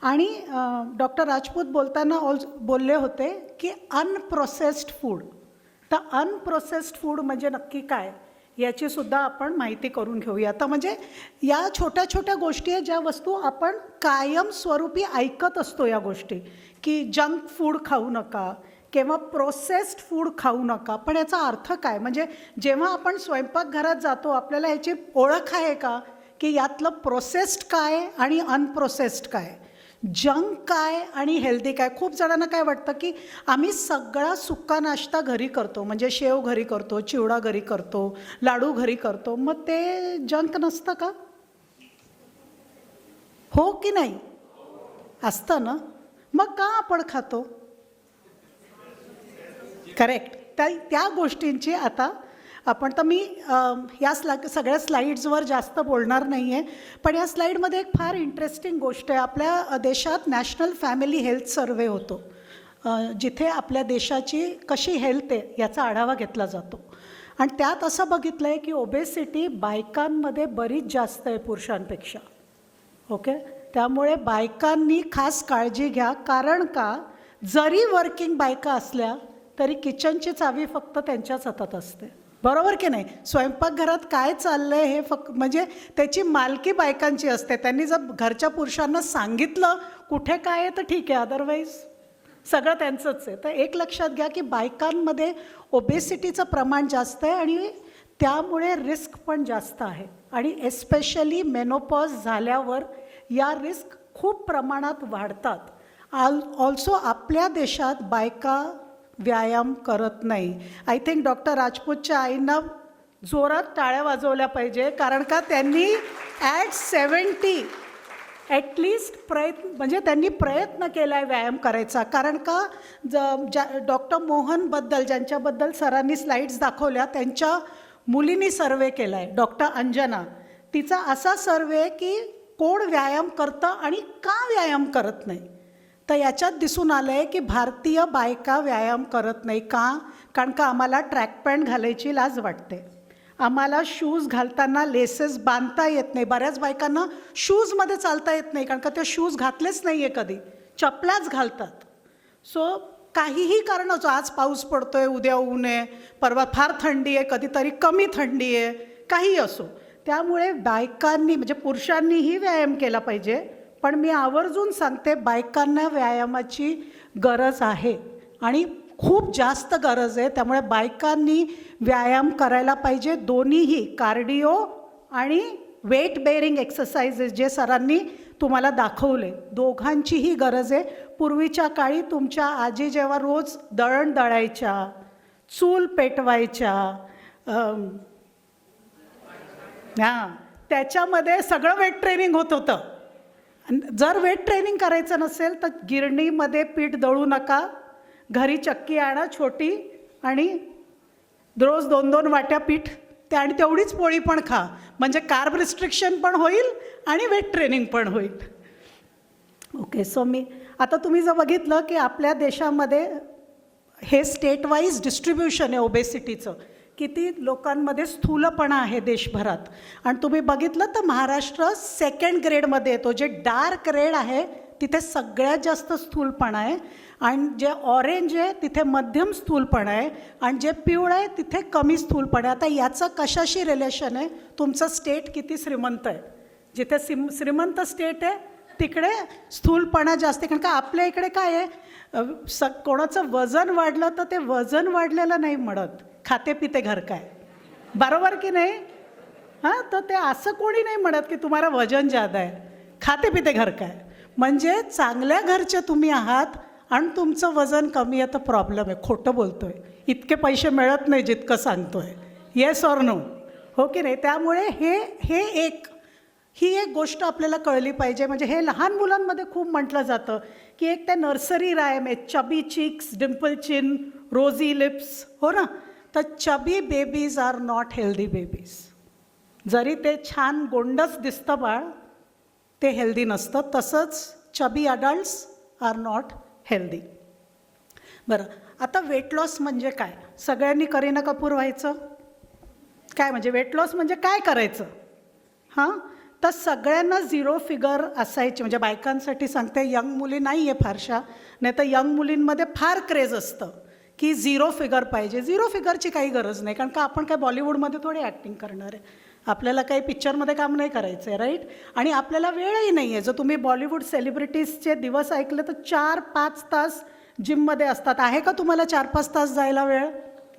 आणि डॉक्टर राजपूत बोलताना बोलले होते की अनप्रोसेस्ड फूड. तर अनप्रोसेस्ड फूड म्हणजे नक्की काय याची सुद्धा आपण माहिती करून घेऊया. आता म्हणजे या छोट्या छोट्या गोष्टी आहेत ज्या वस्तू आपण कायमस्वरूपी ऐकत असतो या गोष्टी, की जंक फूड खाऊ नका किंवा प्रोसेस्ड फूड खाऊ नका. पण याचा अर्थ काय? म्हणजे जेव्हा आपण स्वयंपाकघरात जातो आपल्याला ह्याची ओळख आहे का की यातलं प्रोसेस्ड काय आणि अनप्रोसेस्ड काय, जंक काय आणि हेल्दी काय. खूप जणांना काय वाटतं की आम्ही सगळा सुक्का नाश्ता घरी करतो, म्हणजे शेव घरी करतो, चिवडा घरी करतो, लाडू घरी करतो, मग ते जंक नसतं का? हो की नाही? असतं ना. मग का आपण खातो? करेक्ट. त्या गोष्टींची आता आपण तर मी या सगळ्या स्लाईड्सवर जास्त बोलणार नाही आहे, पण या स्लाईडमध्ये एक फार इंटरेस्टिंग गोष्ट आहे. आपल्या देशात नॅशनल फॅमिली हेल्थ सर्वे होतो, जिथे आपल्या देशाची कशी हेल्थ आहे याचा आढावा घेतला जातो. आणि त्यात असं बघितलं आहे की ओबेसिटी बायकांमध्ये बरीच जास्त आहे पुरुषांपेक्षा. ओके, त्यामुळे बायकांनी खास काळजी घ्या. कारण का, जरी वर्किंग बायका असल्या तरी किचनची चावी फक्त त्यांच्याच हातात असते. बरोबर की नाही? स्वयंपाकघरात काय चाललं आहे हे म्हणजे त्याची मालकी बायकांची असते. त्यांनी जर घरच्या पुरुषांना सांगितलं कुठे काय आहे तर ठीक आहे, अदरवाईज सगळं त्यांचंच आहे. तर एक लक्षात घ्या की बायकांमध्ये ओबेसिटीचं प्रमाण जास्त आहे आणि त्यामुळे रिस्क पण जास्त आहे. आणि एस्पेशली मेनोपॉज झाल्यावर या रिस्क खूप प्रमाणात वाढतात. ऑल्सो आपल्या देशात बायका व्यायाम करत नाही. आय थिंक डॉक्टर राजपूतच्या आईंना जोरात टाळ्या वाजवल्या पाहिजे, कारण का त्यांनी ॲट 70 ॲटलिस्ट म्हणजे त्यांनी प्रयत्न केला आहे व्यायाम करायचा. कारण का डॉक्टर मोहनबद्दल ज्यांच्याबद्दल सरांनी स्लाईड्स दाखवल्या त्यांच्या मुलींनी सर्वे केला आहे, डॉक्टर अंजना. तिचा असा सर्वे की कोण व्यायाम करतं आणि का व्यायाम करत नाही. तर याच्यात दिसून आलं आहे की भारतीय बायका व्यायाम करत नाही. का? कारण का आम्हाला ट्रॅक पॅन्ट घालायची लाज वाटते, आम्हाला शूज घालताना लेसेस बांधता येत नाही. बऱ्याच बायकांना शूजमध्ये चालता येत नाही कारण का ते शूज घातलेच नाही आहे कधी, चपल्याच घालतात. सो काहीही कारण असो, आज पाऊस पडतो आहे, उद्या ऊन आहे, परवा फार थंडी आहे, कधीतरी कमी थंडी आहे, काही असो. त्यामुळे बायकांनी म्हणजे पुरुषांनीही व्यायाम केला पाहिजे, पण मी आवर्जून सांगते बायकांना व्यायामाची गरज आहे आणि खूप जास्त गरज आहे. त्यामुळे बायकांनी व्यायाम करायला पाहिजे, दोन्हीही कार्डिओ आणि वेट बेअरिंग एक्सरसाइजेस जे सरांनी तुम्हाला दाखवले, दोघांचीही गरज आहे. पूर्वीच्या काळी तुमच्या आजी जेव्हा रोज दळण दळायच्या, चूल पेटवायच्या, हां, त्याच्यामध्ये सगळं वेट ट्रेनिंग होत होतं. जर वेट ट्रेनिंग करायचं नसेल तर गिरणीमध्ये पीठ दळू नका, घरी चक्की आणा छोटी आणि रोज 2-2 वाट्या पीठ आणि तेवढीच पोळी पण खा, म्हणजे कार्ब रिस्ट्रिक्शन पण होईल आणि वेट ट्रेनिंग पण होईल. ओके, सो आता तुम्ही जर बघितलं की आपल्या देशामध्ये हे स्टेट वाईज डिस्ट्रीब्युशन आहे ओबेसिटीचं, किती लोकांमध्ये स्थूलपणा आहे देशभरात. आणि तुम्ही बघितलं तर महाराष्ट्र 2nd ग्रेडमध्ये येतो. जे डार्क रेड आहे तिथे सगळ्यात जास्त स्थूलपणा आहे, आणि जे ऑरेंज आहे तिथे मध्यम स्थूलपणा आहे, आणि जे पिवळं आहे तिथे कमी स्थूलपणा आहे. आता याचं कशाशी रिलेशन आहे? तुमचं स्टेट किती श्रीमंत आहे. जिथे श्रीमंत स्टेट आहे तिकडे स्थूलपणा जास्त आहे. कारण का आपल्या इकडे काय आहे, कोणाचं वजन वाढलं तर ते वजन वाढलेलं नाही म्हणत, खाते पिते घर काय. बरोबर की नाही? हां, तर ते असं कोणी नाही म्हणत की तुम्हाला वजन जादा आहे, खाते पिते घर काय. म्हणजे चांगल्या घरचे तुम्ही आहात आणि तुमचं वजन कमी आहे तर प्रॉब्लेम आहे. खोटं बोलतोय, इतके पैसे मिळत नाही जितकं सांगतोय. Yes or no? हो की नाही? त्यामुळे ही एक गोष्ट आपल्याला कळली पाहिजे. म्हणजे हे लहान मुलांमध्ये खूप म्हटलं जातं की एक त्या नर्सरी रायम आहे, chubby cheeks, dimple chin, rosy lips, हो ना. तर chubby babies are not healthy babies. जरी ते छान गोंडस दिसतं बाळ, ते हेल्दी नसतं. तसंच chubby adults are not healthy. बरं, आता वेट लॉस म्हणजे काय? सगळ्यांनी करीना कपूर व्हायचं काय? म्हणजे वेट लॉस म्हणजे काय करायचं? हां, तर सगळ्यांना 0 फिगर असायची. म्हणजे बायकांसाठी सांगते, यंग मुली नाही आहे फारशा, नाही तर यंग मुलींमध्ये फार क्रेज असतं की 0 फिगर पाहिजे. 0 फिगरची काही गरज नाही, कारण का आपण काय बॉलिवूडमध्ये थोडी ॲक्टिंग करणार आहे, आपल्याला काही पिक्चरमध्ये काम नाही करायचं आहे, राईट? आणि आपल्याला वेळही नाही आहे. जर तुम्ही बॉलिवूड सेलिब्रिटीजचे दिवस ऐकले तर 4-5 तास जिममध्ये असतात. आहे का तुम्हाला 4-5 तास जायला वेळ?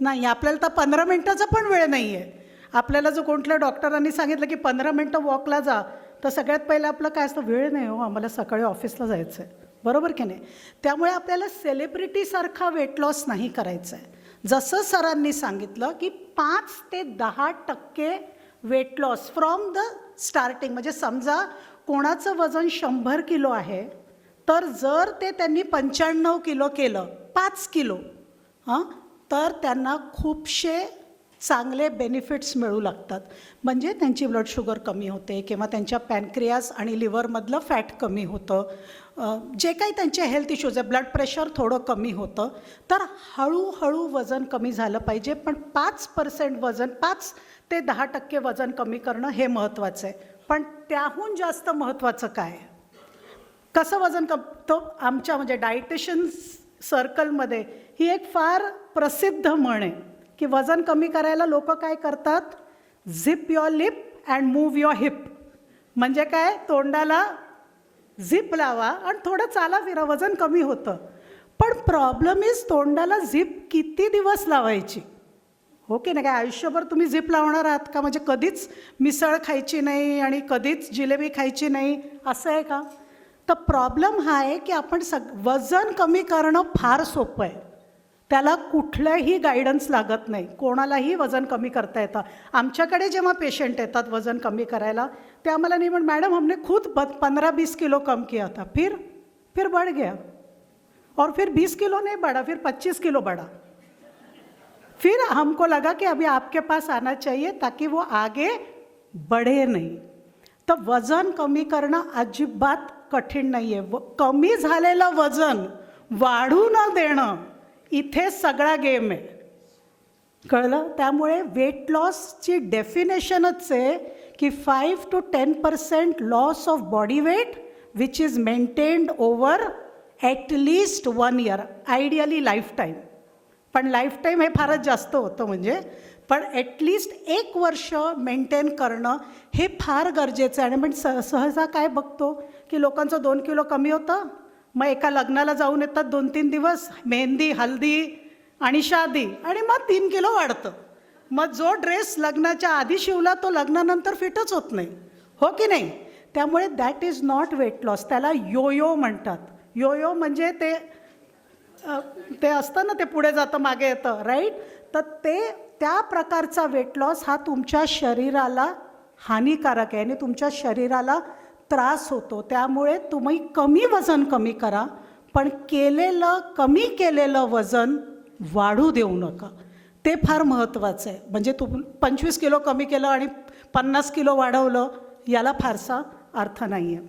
नाही. आपल्याला तर 15 मिनटाचा पण वेळ नाही आहे. आपल्याला जर कोणत्या डॉक्टरांनी सांगितलं की 15 मिनटं वॉकला जा, तर सगळ्यात पहिलं आपलं काय असतं? वेळ नाही हो, आम्हाला सकाळी ऑफिसला जायचं आहे. बरोबर की नाही? त्यामुळे आपल्याला सेलिब्रिटीसारखा वेट लॉस नाही करायचा आहे. जसं सरांनी सांगितलं की 5 ते 10% weight loss from the starting. म्हणजे समजा कोणाचं वजन 100 किलो आहे, तर जर ते त्यांनी 95 किलो केलं, 5 किलो, तर त्यांना खूपशे चांगले बेनिफिट्स मिळू लागतात. म्हणजे त्यांची ब्लड शुगर कमी होते किंवा त्यांच्या पॅनक्रियास आणि लिव्हरमधलं फॅट कमी होतं. जे काही त्यांचे हेल्थ इश्यूज आहे, ब्लड प्रेशर थोडं कमी होतं. तर हळूहळू वजन कमी झालं पाहिजे, पण 5% वजन, 5 ते 10% वजन कमी करणं हे महत्त्वाचं आहे. पण त्याहून जास्त महत्त्वाचं काय आहे? कसं वजन तो आमच्या म्हणजे डायटिशियन्स सर्कलमध्ये ही एक फार प्रसिद्ध म्हण आहे की वजन कमी करायला लोक काय करतात? Zip your lip and move your heap. म्हणजे काय? तोंडाला झिप लावा आणि थोडं चाला फिरा, वजन कमी होतं. पण प्रॉब्लेम इज तोंडाला झिप किती दिवस लावायची? हो की नाही? काय आयुष्यभर तुम्ही झिप लावणार आहात का? म्हणजे कधीच मिसळ खायची नाही आणि कधीच जिलेबी खायची नाही असं आहे का? तर प्रॉब्लेम हा आहे की आपण वजन कमी करणं फार सोपं आहे. त्याला कुठलंही गायडन्स लागत नाही. कोणालाही वजन कमी करता येतं. आमच्याकडे जेव्हा पेशंट येतात वजन कमी करायला, ते आम्हाला नाही म्हणत, मॅडम हमने खुद 15-20 किलो कम किया था, फिर बढ़ गया, और फिर 20 किलो नहीं बढ़ा, फिर 25 किलो बढ़ा. फिर हमको लगा कि अभी आपके पास आना चाहिए ताकि वो आगे बढ़े नहीं. तर वजन कमी करणं अजिबात कठीण नाही आहे. कमी झालेलं वजन वाढू न देणं, इथे सगळा गेम आहे. कळलं? त्यामुळे वेट लॉसची डेफिनेशनच आहे की 5 to 10% loss of body weight which is maintained over at least 1 year, ideally lifetime. पण लाईफ टाईम हे फारच जास्त होतं म्हणजे, पण ॲटलिस्ट 1 वर्ष मेंटेन करणं हे फार गरजेचं आहे. आणि पण सहसा काय बघतो की लोकांचं 2 किलो कमी होतं, मग एका लग्नाला जाऊन येतात 2-3 दिवस, मेहंदी, हल्दी आणि शादी, आणि मग 3 किलो वाढतं. मग जो ड्रेस लग्नाच्या आधी शिवला तो लग्नानंतर फिटच होत नाही. हो की नाही? त्यामुळे that is not weight loss. त्याला योयो म्हणतात. योयो म्हणजे ते असतं ना, ते पुढे जातं मागे येतं, राईट? तर त्या प्रकारचा वेट लॉस हा तुमच्या शरीराला हानिकारक आहे आणि तुमच्या शरीराला त्रास होतो. त्यामुळे तुम्ही कमी वजन कमी करा, पण कमी केलेलं वजन वाढू देऊ नका. ते फार महत्त्वाचं आहे. म्हणजे 25 किलो कमी केलं आणि 50 किलो वाढवलं, याला फारसा अर्थ नाही आहे.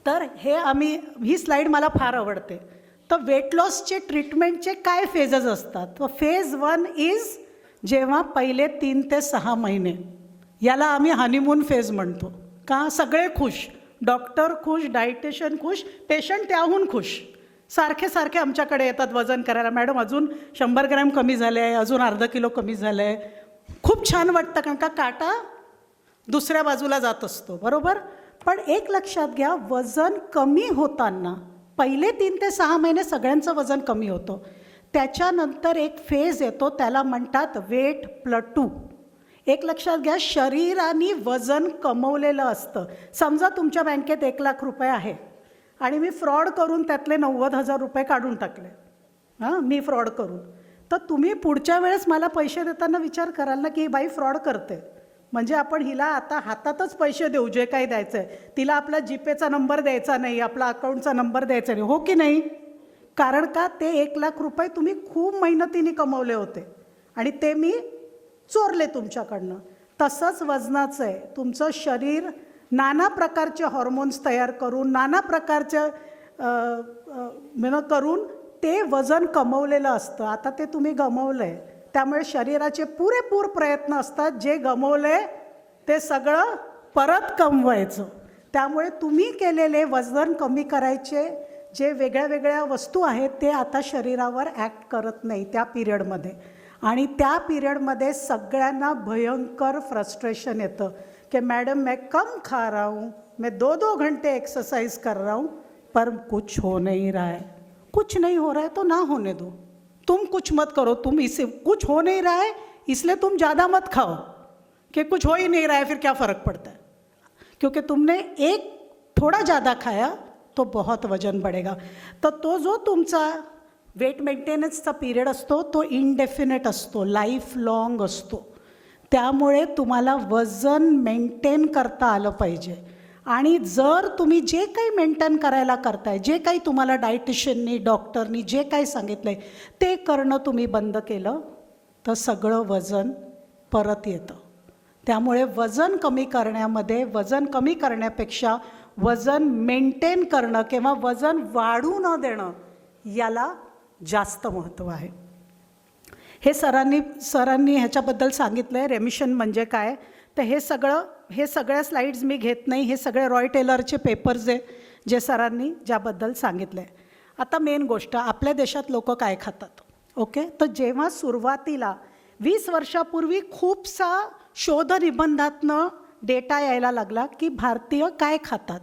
तर ही स्लाईड मला फार आवडते. तर वेट लॉसचे ट्रीटमेंटचे काय फेजेस असतात? तर फेज 1 इज जेव्हा पहिले 3 ते 6 महिने, याला आम्ही हनीमून फेज म्हणतो. का? सगळे खुश, डॉक्टर खुश, डायटिशियन खुश, पेशंट त्याहून खुश. सारखे आमच्याकडे येतात वजन करायला, मॅडम अजून 100 ग्रॅम कमी झाले आहे, अजून अर्धा किलो कमी झालं आहे. खूप छान वाटतं, कारण का काटा दुसऱ्या बाजूला जात असतो, बरोबर? पण एक लक्षात घ्या, वजन कमी होताना पहिले 3 ते 6 महिने सगळ्यांचं वजन कमी होतं. त्याच्यानंतर एक फेज येतो, त्याला म्हणतात वेट प्लटू. एक लक्षात घ्या, शरीराने वजन कमवलेलं असतं. समजा तुमच्या बँकेत 1 लाख रुपये आहे आणि मी फ्रॉड करून त्यातले 90,000 रुपये काढून टाकले, मी फ्रॉड करून, तर तुम्ही पुढच्या वेळेस मला पैसे देताना विचार कराल ना की ही बाई फ्रॉड करते, म्हणजे आपण हिला आता हातातच पैसे देऊ, जे काही द्यायचं आहे. तिला आपला जीपेचा नंबर द्यायचा नाही, आपला अकाउंटचा नंबर द्यायचा नाही. हो की नाही? कारण का? ते 1 लाख रुपये तुम्ही खूप मेहनतीने कमवले होते आणि ते मी चोरले तुमच्याकडनं. तसंच वजनाचं आहे. तुमचं शरीर नाना प्रकारचे हॉर्मोन्स तयार करून नाना प्रकारचे करून ते वजन कमवलेलं असतं. आता ते तुम्ही गमवलं आहे, त्यामुळे शरीराचे पुरेपूर प्रयत्न असतात जे गमवले ते सगळं परत कमवायचं. त्यामुळे तुम्ही केलेले वजन कमी करायचे जे वेगळ्या वेगळ्या वस्तू आहेत ते आता शरीरावर ॲक्ट करत नाही त्या पिरियडमध्ये. आणि त्या पिरियडमध्ये सगळ्यांना भयंकर फ्रस्ट्रेशन येतं कि मैडम मैं कम खा रहा हूँ, मैं 2-2 घंटे एक्सरसाइज कर रहा हूँ, पर कुछ हो नहीं रहा है. कुछ नहीं हो रहा है तो ना होने दो, तुम कुछ मत करो. तुम इसे कुछ हो नहीं रहा है इसलिए तुम ज़्यादा मत खाओ कि कुछ हो ही नहीं रहा है फिर क्या फ़र्क पड़ता है. क्योंकि तुमने एक थोड़ा ज़्यादा खाया तो बहुत वजन बढ़ेगा. तर तो जो तुमचा वेट मेंटेनन्सचा पिरियड असतो तो इनडेफिनेट असतो, लाईफ लाँग असतो. त्यामुळे तुम्हाला वजन मेंटेन करता आलं पाहिजे. आणि जर तुम्ही जे काही मेंटेन करायला करताय, जे काही तुम्हाला डायटिशियननी डॉक्टरनी जे काही सांगितलं आहे ते करणं तुम्ही बंद केलं तर सगळं वजन परत येतं. त्यामुळे वजन कमी करण्यामध्ये वजन कमी करण्यापेक्षा वजन मेंटेन करणं किंवा वजन वाढू न देणं याला जास्त महत्त्व आहे. हे सरांनी ह्याच्याबद्दल सांगितलं आहे. रेमिशन म्हणजे काय, तर हे सगळ्या स्लाइड्स मी घेत नाही. हे सगळे रॉय टेलरचे पेपर्स आहे जे सरांनी ज्याबद्दल सांगितलं आहे. आता मेन गोष्ट, आपल्या देशात लोक काय खातात. ओके, तर जेव्हा सुरुवातीला 20 वर्षापूर्वी खूपसा शोधनिबंधातनं डेटा यायला लागला की भारतीय काय खातात.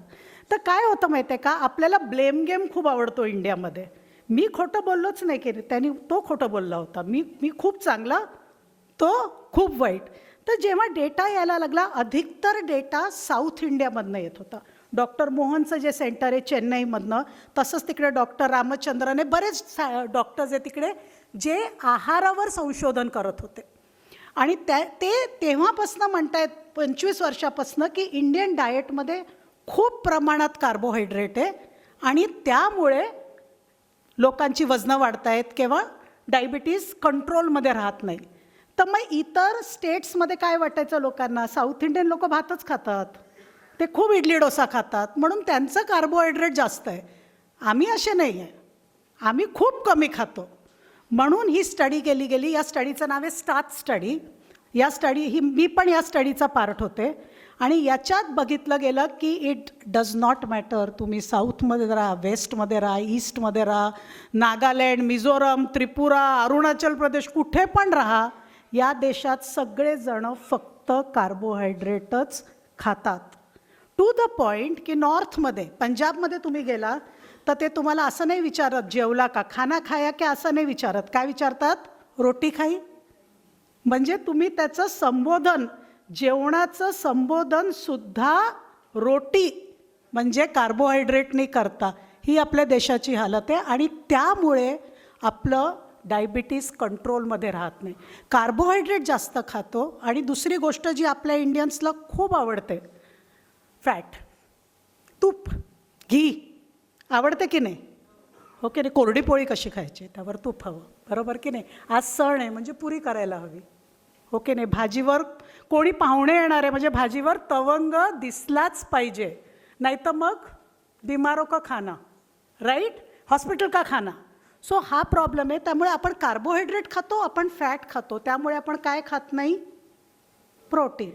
तर काय होतं माहिती आहे का, आपल्याला ब्लेम गेम खूप आवडतो इंडियामध्ये. मी खोटं बोललोच नाही की त्यांनी तो खोटं बोलला होता, मी खूप चांगला, तो खूप वाईट. तर जेव्हा डेटा यायला लागला, अधिकतर डेटा साऊथ इंडियामधनं येत होता. डॉक्टर मोहनचं जे सेंटर आहे चेन्नईमधनं, तसंच तिकडे डॉक्टर रामचंद्रने बरेच डॉक्टर्स आहे तिकडे जे आहारावर संशोधन करत होते. आणि ते तेव्हापासून म्हणतायत 25 वर्षापासून की इंडियन डाएटमध्ये खूप प्रमाणात कार्बोहायड्रेट आहे आणि त्यामुळे लोकांची वजनं वाढत आहेत किंवा डायबिटीज कंट्रोलमध्ये राहत नाही. तर मग इतर स्टेट्समध्ये काय वाटायचं लोकांना, साऊथ इंडियन लोक भातच खातात, ते खूप इडली डोसा खातात म्हणून त्यांचं कार्बोहायड्रेट जास्त आहे. आम्ही असे नाही आहे, आम्ही खूप कमी खातो. म्हणून ही स्टडी केली गेली. या स्टडीचं नाव आहे स्टार्च स्टडी. मी पण या स्टडीचा पार्ट होते. आणि याच्यात बघितलं गेलं की इट डज नॉट मॅटर तुम्ही साऊथमध्ये राहा, वेस्टमध्ये राहा, ईस्टमध्ये राहा, नागालँड, मिझोरम, त्रिपुरा, अरुणाचल प्रदेश, कुठे पण राहा, या देशात सगळेजणं फक्त कार्बोहायड्रेटच खातात. टू द पॉईंट की नॉर्थमध्ये, पंजाबमध्ये तुम्ही गेला तर ते तुम्हाला असं नाही विचारत जेवला का, खाना खाया की असं नाही विचारत. काय विचारतात, रोटी खाई. म्हणजे तुम्ही त्याचं संबोधन, जेवणाचं संबोधनसुद्धा रोटी म्हणजे कार्बोहायड्रेटने करता. ही आपल्या देशाची हालत आहे आणि त्यामुळे आपलं डायबिटीज कंट्रोलमध्ये राहत नाही. कार्बोहायड्रेट जास्त खातो. आणि दुसरी गोष्ट जी आपल्या इंडियन्सला खूप आवडते, फॅट, तूप, घी आवडते की नाही. हो की नाही. कोरडी पोळी कशी खायची, त्यावर तूप हवं, बरोबर की नाही. आज सण आहे म्हणजे पुरी करायला हवी, हो की नाही. भाजीवर कोणी पाहुणे येणार आहे म्हणजे भाजीवर तवंग दिसलाच पाहिजे, नाही तर मग बिमारो का खाना, राईट, हॉस्पिटल का खाना. सो हा प्रॉब्लेम आहे. त्यामुळे आपण कार्बोहायड्रेट खातो, आपण फॅट खातो. त्यामुळे आपण काय खात नाही, प्रोटीन.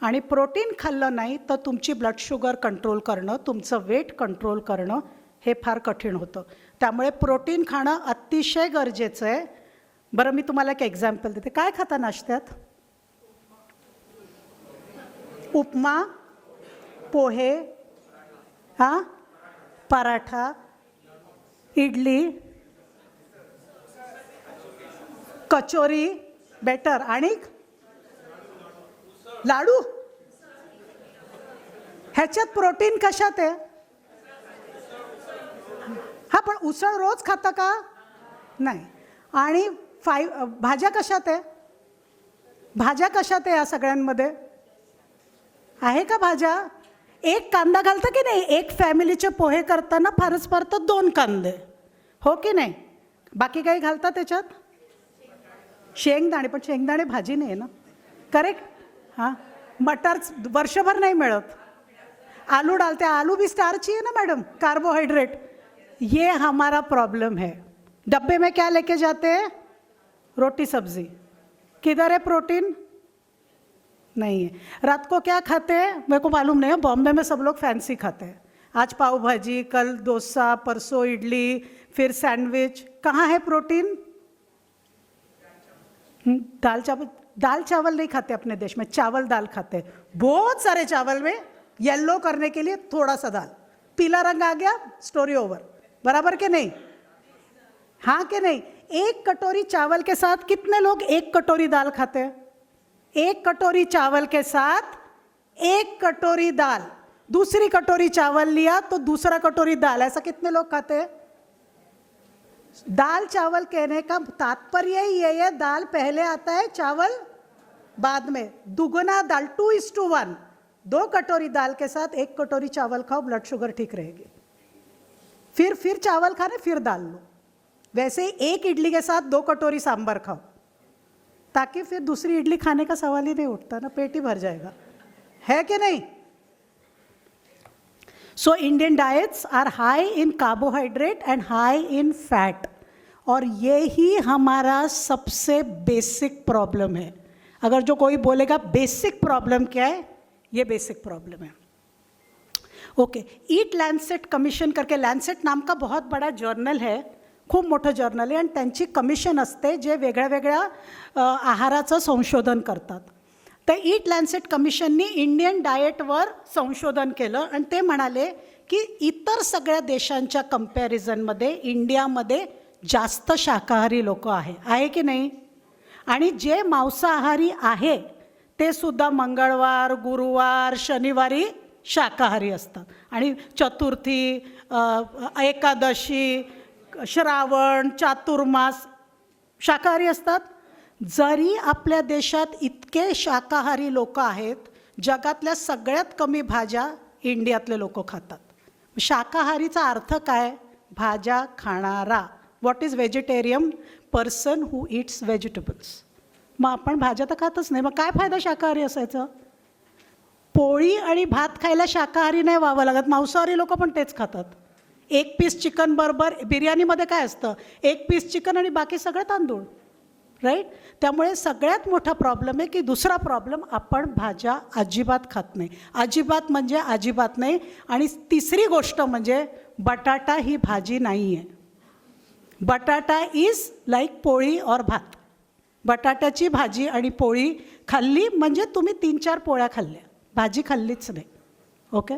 आणि प्रोटीन खाल्लं नाही तर तुमची ब्लड शुगर कंट्रोल करणं, तुमचं वेट कंट्रोल करणं हे फार कठीण होतं. त्यामुळे प्रोटीन खाणं अतिशय गरजेचं आहे. बरं, मी तुम्हाला एक एक्झाम्पल देते. काय खाता नाश्त्यात, उपमा, पोहे, हां, पराठा, इडली, कचोरी, बेटर, आणि लाडू. ह्याच्यात प्रोटीन कशात आहे. हां, पण उसळ रोज खाता का, नाही. आणि भाज्या कशात आहे, भाज्या कशात आहे या सगळ्यांमध्ये, आहे का भाज्या. एक कांदा घालतं की नाही, एक फॅमिलीचे पोहे करताना फारच फार तर 2 कांदे, हो की नाही. बाकी काही घालतात त्याच्यात, शेंगदाणे, पण शेंगदाणे भाजी नाही आहे ना, करेक्ट. हां, मटर्स वर्षभर नाही मिळत, आलू डालते, आलू भी स्टार्च ही है ना मैडम, कार्बोहाइड्रेट। ये हमारा प्रॉब्लम है। डब्बे में क्या लेके जाते हैं? रोटी सब्जी। किधर है प्रोटीन? नहीं है। रात को क्या खाते हैं? मेरे को मालूम नहीं है, बॉम्बे में सब लोग फैंसी खाते हैं। आज पाव भाजी, कल डोसा, परसों इडली, फिर सैंडविच। कहाँ है प्रोटीन? दाल चावल नहीं खाते अपने देश में, चावल दाल खाते हैं। बहुत सारे चावल में येलो करने के लिए थोड़ा सा दाल, पीला रंग आ गया, स्टोरी ओवर। बराबर के नहीं? हाँ के नहीं? एक कटोरी चावल के साथ कितने लोग एक कटोरी दाल खाते हैं? एक कटोरी चावल के साथ एक कटोरी दाल, दूसरी कटोरी चावल लिया तो दूसरा कटोरी दाल, ऐसा कितने लोग खाते हैं? दाल चावल कहने का तात्पर्य ही ये है, दाल पहले आता है, चावल बाद में। दुगुना दाल, 2:1। 2 कटोरी दाल के साथ 1 कटोरी चावल खाओ, ब्लड शुगर ठीक रहेगी। फिर चावल खाने, फिर दाल लो। वैसे ही 1 इडली के साथ 2 कटोरी सांभर खाओ, ताकि फिर दूसरी इडली खाने का सवाल ही नहीं उठता ना, पेट ही भर जाएगा। है कि नहीं? So Indian diets are high in carbohydrate and high in fat, और ये ही हमारा सबसे बेसिक प्रॉब्लम है। अगर जो कोई बोलेगा बेसिक प्रॉब्लम क्या है, ये बेसिक प्रॉब्लम है। ओके, ईट लॅन्सेट कमिशन करके, लॅन्सेट नाम का बहुत बड़ा जर्नल है, खूप मोठं जर्नल आहे, आणि त्यांची कमिशन असते जे वेगळ्या वेगळ्या आहाराचं संशोधन करतात। तर ईट लॅन्सेट कमिशननी इंडियन डाएटवर संशोधन केलं आणि ते म्हणाले की इतर सगळ्या देशांच्या कंपॅरिझनमध्ये इंडियामध्ये जास्त शाकाहारी लोक आहे की नाही? आणि जे मांसाहारी आहे ते सुद्धा मंगळवार, गुरुवार, शनिवारी शाकाहारी असतात, आणि चतुर्थी, एकादशी, श्रावण, चातुर्मास शाकाहारी असतात। जरी आपल्या देशात इतके शाकाहारी लोक आहेत, जगातल्या सगळ्यात कमी भाज्या इंडियातले लोक खातात। शाकाहारीचा अर्थ काय? भाज्या खाणारा। What is vegetarian? Person who eats vegetables. मग आपण भाज्या तर खातच नाही, मग काय फायदा शाकाहारी असायचं? पोळी आणि भात खायला शाकाहारी नाही व्हावं लागत, मांसाहारी लोक पण तेच खातात। 1 पीस चिकन बरोबर बिर्याणीमध्ये काय असतं? 1 पीस चिकन आणि बाकी सगळं तांदूळ, राईट? त्यामुळे सगळ्यात मोठा प्रॉब्लेम आहे की दुसरा प्रॉब्लेम, आपण भाज्या अजिबात खात नाही, अजिबात म्हणजे अजिबात नाही। आणि तिसरी गोष्ट म्हणजे बटाटा ही भाजी नाही आहे। बटाटा इज लाईक पोळी और भात। बटाट्याची भाजी आणि पोळी खाल्ली म्हणजे तुम्ही 3-4 पोळ्या खाल्ल्या, भाजी खाल्लीच नाही। ओके,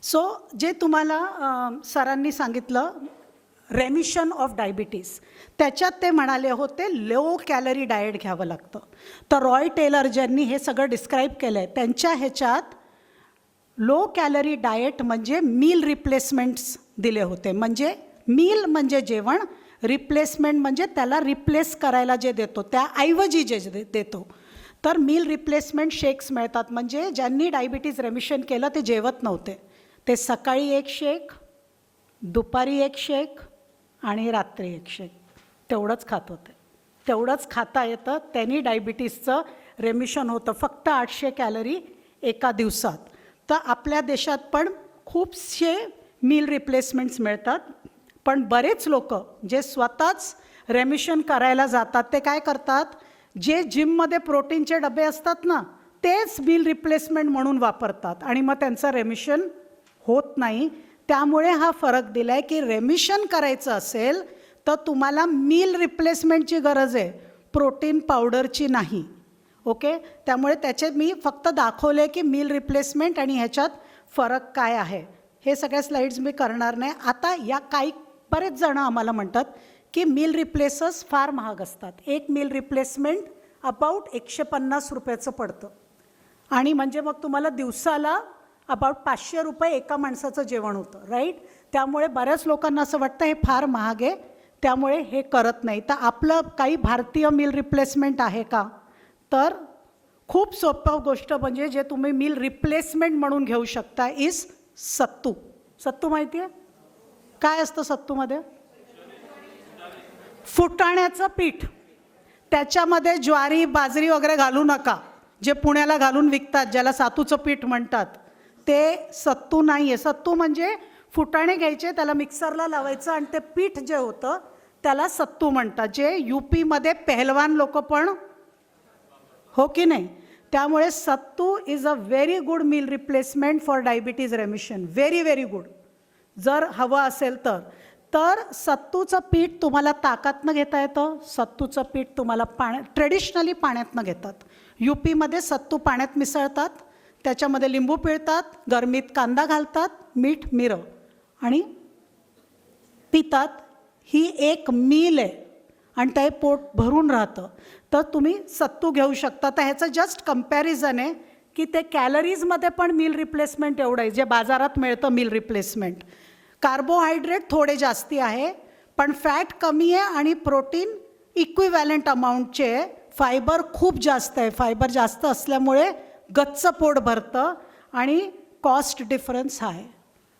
सो जे तुम्हाला सरांनी सांगितलं रेमिशन ऑफ डायबिटीज, त्याच्यात ते म्हणाले होते लो कॅलरी डाएट घ्यावं लागतं। तर रॉय टेलर ज्यांनी हे सगळं डिस्क्राईब केलं आहे, त्यांच्या ह्याच्यात लो कॅलरी डाएट म्हणजे मील रिप्लेसमेंट्स दिले होते। म्हणजे मील म्हणजे जेवण, रिप्लेसमेंट म्हणजे त्याला रिप्लेस करायला जे देतो, त्याऐवजी जे देतो। तर मील रिप्लेसमेंट शेक्स मिळतात, म्हणजे ज्यांनी डायबिटीज रेमिशन केलं ते जेवत नव्हते, ते सकाळी 1 शेक, दुपारी 1 शेक आणि रात्री 1 शेक, तेवढंच खात होते। तेवढंच खाता येतं, त्यांनी डायबिटीजचं रेमिशन होतं। फक्त 800 कॅलरी एका दिवसात। तर आपल्या देशात पण खूपसे मील रिप्लेसमेंट्स मिळतात, पण बरेच लोक जे स्वतःच रेमिशन करायला जातात ते काय करतात? जे जिममध्ये प्रोटीनचे डबे असतात ना, तेच मील रिप्लेसमेंट म्हणून वापरतात, आणि मग त्यांचं रेमिशन होत नाही। त्यामुळे हा फरक दिला आहे की रेमिशन करायचं असेल तर तुम्हाला मील रिप्लेसमेंटची गरज आहे, प्रोटीन पावडरची नाही। ओके, त्यामुळे त्याचे मी फक्त दाखवले की मील रिप्लेसमेंट आणि ह्याच्यात फरक काय आहे। हे सगळ्या स्लाइड्स मी करणार नाही आता। या बरेच जण आम्हाला म्हणतात की मील रिप्लेसर्स फार महाग असतात। एक मील रिप्लेसमेंट अबाउट 150 रुपयाचं पडतं, आणि म्हणजे मग तुम्हाला दिवसाला अबाउट 500 रुपये एका माणसाचं जेवण होतं, राईट? त्यामुळे बऱ्याच लोकांना असं वाटतं हे फार महाग आहे, त्यामुळे हे करत नाही। तर आपलं काही भारतीय मील रिप्लेसमेंट आहे का? तर खूप सोपं गोष्ट म्हणजे जे तुम्ही मील रिप्लेसमेंट म्हणून घेऊ शकता इज सत्तू। सत्तू माहिती आहे काय असतं सत्तूमध्ये? फुटाण्याचं पीठ, त्याच्यामध्ये ज्वारी, बाजरी वगैरे घालू नका, जे पुण्याला घालून विकतात, ज्याला सातूचं पीठ म्हणतात। ते सत्तू नाही आहे. सत्तू म्हणजे फुटाणे घ्यायचे, त्याला मिक्सरला लावायचं आणि ते पीठ जे होतं त्याला सत्तू म्हणतात, जे UPमध्ये पहलवान लोक पण, हो की नाही. त्यामुळे sattu is a very good meal replacement for diabetes remission, very very good. जर हवं असेल तर सत्तूचं पीठ तुम्हाला ताकातनं घेता येतं, सत्तूचं पीठ तुम्हाला ट्रेडिशनली पाण्यातनं घेतात. UPमध्ये सत्तू पाण्यात मिसळतात, त्याच्यामध्ये लिंबू पिळतात, गरमीत कांदा घालतात, मीठ, मिरं आणि पितात. ही एक मील आहे आणि ते पोट भरून राहतं. तर तुम्ही सत्तू घेऊ शकता. तर ह्याचं जस्ट कम्पॅरिझन आहे की ते कॅलरीजमध्ये पण मील रिप्लेसमेंट एवढं आहे जे बाजारात मिळतं मील रिप्लेसमेंट. कार्बोहायड्रेट थोडे जास्ती आहे पण फॅट कमी आहे आणि प्रोटीन इक्विव्हॅलंट अमाऊंटचे आहे. फायबर खूप जास्त आहे. फायबर जास्त असल्यामुळे गच्च पोट भरतं आणि कॉस्ट डिफरन्स आहे.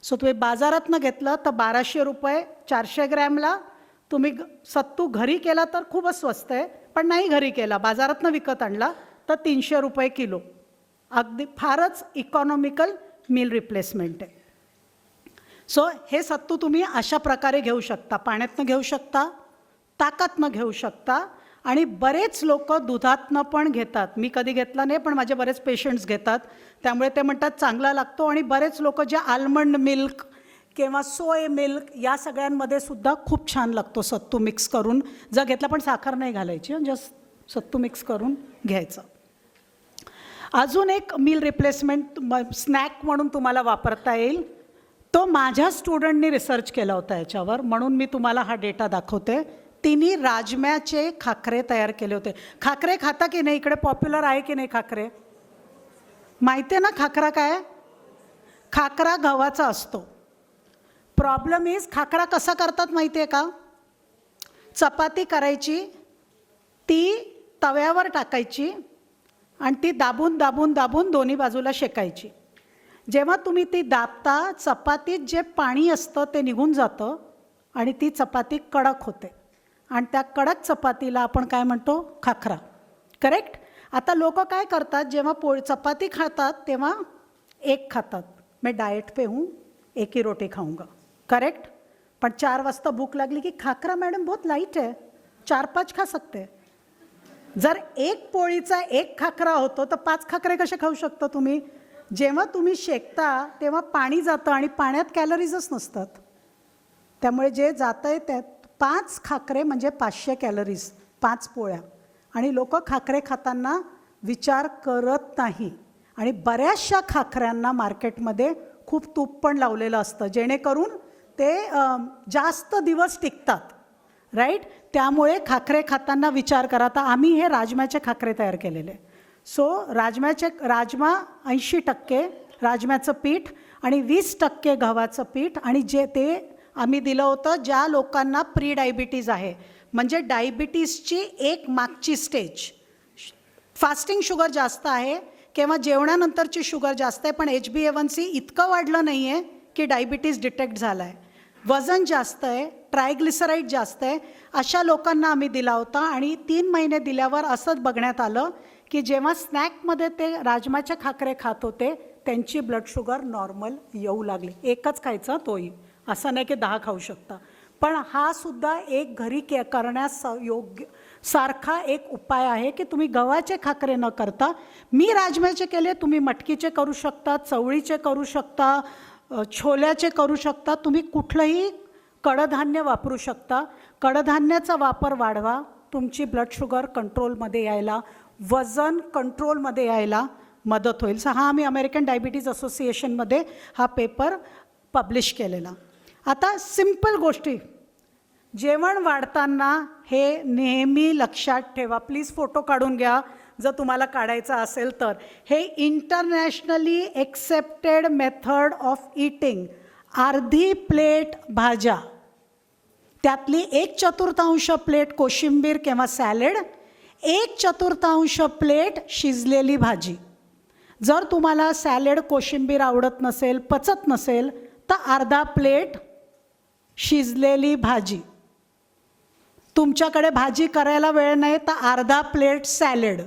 सो तुम्ही बाजारातनं घेतलं तर 1200 रुपये 400 ग्रॅमला. तुम्ही सत्तू घरी केला तर खूपच स्वस्त आहे, पण नाही घरी केला बाजारातनं विकत आणला तर 300 रुपये किलो. अगदी फारच इकॉनॉमिकल मील रिप्लेसमेंट आहे. सो हे सत्तू तुम्ही अशा प्रकारे घेऊ शकता. पाण्यातनं घेऊ शकता, ताकातनं घेऊ शकता आणि बरेच लोक दुधातनं पण घेतात. मी कधी घेतला नाही पण माझे बरेच पेशंट्स घेतात, त्यामुळे ते म्हणतात चांगला लागतो. आणि बरेच लोक जे आल्मंड मिल्क किंवा सोय मिल्क या सगळ्यांमध्ये सुद्धा खूप छान लागतो सत्तू मिक्स करून जर घेतला, पण साखर नाही घालायची, जस्ट सत्तू मिक्स करून घ्यायचं. अजून एक मील रिप्लेसमेंट स्नॅक म्हणून तुम्हाला वापरता येईल, तो माझ्या स्टुडंटनी रिसर्च केला होता याच्यावर, म्हणून मी तुम्हाला हा डेटा दाखवते. तिने राजम्याचे खाकरे तयार केले होते. खाकरे खाता की नाही? इकडे पॉप्युलर आहे की नाही खाकरे? माहिती आहे ना खाकरा काय? खाकरा गव्हाचा असतो. प्रॉब्लेम इज खाकरा कसा करतात माहिती आहे का? चपाती करायची, ती तव्यावर टाकायची आणि ती दाबून दाबून दाबून दोन्ही बाजूला शेकायची. जेव्हा तुम्ही ती दाबता चपातीत जे पाणी असतं ते निघून जातं आणि ती चपाती कडक होते आणि त्या कडक चपातीला आपण काय म्हणतो? खाकरा. करेक्ट. आता लोक काय करतात, जेव्हा चपाती खातात तेव्हा एक खातात, मैं डाएट पे हूँ एक ही रोटी खाऊंगा. करेक्ट. पण 4 वाजता भूक लागली की खाकरा मॅडम बहुत लाईट है, 4-5 खा सकते. जर एक पोळीचा एक खाकरा होतो तर 5 खाकरे कसे खाऊ शकता तुम्ही? जेव्हा तुम्ही शेकता तेव्हा पाणी जातं आणि पाण्यात कॅलरीजच नसतात. त्यामुळे जे जातं आहे त्यात 5 खाकरे म्हणजे 500 कॅलरीज, 5 पोळ्या. आणि लोक खाकरे खाताना विचार करत नाही. आणि बऱ्याचशा खाकऱ्यांना मार्केटमध्ये खूप तूप पण लावलेलं असतं जेणेकरून ते जास्त दिवस टिकतात. राईट. त्यामुळे खाकरे खाताना विचार करा. आता आम्ही हे राजम्याचे खाकरे तयार केलेले. सो राजमा 80% राजम्याचं पीठ आणि 20% गव्हाचं पीठ. आणि जे ते आम्ही दिलं होतं ज्या लोकांना प्री डायबिटीज आहे, म्हणजे डायबिटीजची एक मागची स्टेज, फास्टिंग शुगर जास्त आहे किंवा जेवणानंतरची शुगर जास्त आहे पण HbA1c इतकं वाढलं नाही आहे की डायबिटीज डिटेक्ट झाला आहे, वजन जास्त आहे, ट्रायग्लिसराईड जास्त आहे, अशा लोकांना आम्ही दिला होता. आणि 3 महिने दिल्यावर असंच बघण्यात आलं की जेव्हा स्नॅकमध्ये ते राजमाचे खाकरे खात होते त्यांची ब्लड शुगर नॉर्मल येऊ लागली. एकच खायचा तोही, असं नाही की 10 खाऊ शकता. पण हा सुद्धा एक घरी करण्यास योग्य सारखा एक उपाय आहे की तुम्ही गव्हाचे खाकरे न करता, मी राजम्याचे केले, तुम्ही मटकीचे करू शकता, चवळीचे करू शकता, छोल्याचे करू शकता, तुम्ही कुठलंही कडधान्य वापरू शकता. कडधान्याचा वापर वाढवा, तुमची ब्लड शुगर कंट्रोलमध्ये यायला, वजन कंट्रोलमध्ये यायला मदत होईल. हा आम्ही अमेरिकन डायबिटीज असोसिएशनमध्ये हा पेपर पब्लिश केलेला. आता सिंपल गोष्टी जेवण वाढताना हे नेहमी लक्षात ठेवा. प्लीज फोटो काढून घ्या जर तुम्हाला काढायचा असेल तर. हे internationally accepted method of eating. अर्धी प्लेट भाज्या, त्यातली 1/4 प्लेट कोशिंबीर किंवा सॅलड, 1/4 प्लेट शिजलेली भाजी. जर तुम्हाला सॅलड कोशिंबीर आवडत नसेल, पचत नसेल, तर अर्धा प्लेट शिजलेली भाजी. तुमच्याकडे भाजी करायला वेळ नाही तर अर्धा प्लेट सॅलड,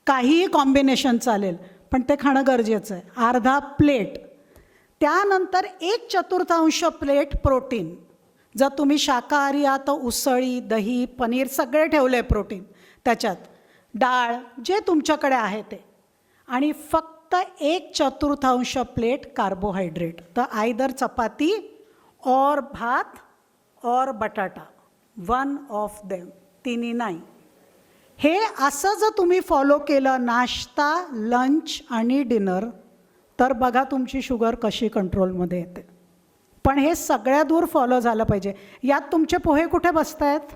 काहीही कॉम्बिनेशन चालेल, पण ते खाणं गरजेचं आहे. अर्धा प्लेट. त्यानंतर 1/4 प्लेट प्रोटीन. जर तुम्ही शाकाहारी आहात तर उसळी, दही, पनीर सगळे ठेवले आहे प्रोटीन त्याच्यात. डाळ जे तुमच्याकडे आहे ते. आणि फक्त 1/4 प्लेट कार्बोहायड्रेट. तर आयदर चपाती और भात और बटाटा, वन ऑफ देम, तिन्ही नाही. हे असं जर तुम्ही फॉलो केलं नाश्ता, लंच आणि डिनर, तर बघा तुमची शुगर कशी कंट्रोलमध्ये येते. पण हे सगळ्या दूर फॉलो झालं पाहिजे. यात तुमचे पोहे कुठे बसत आहेत?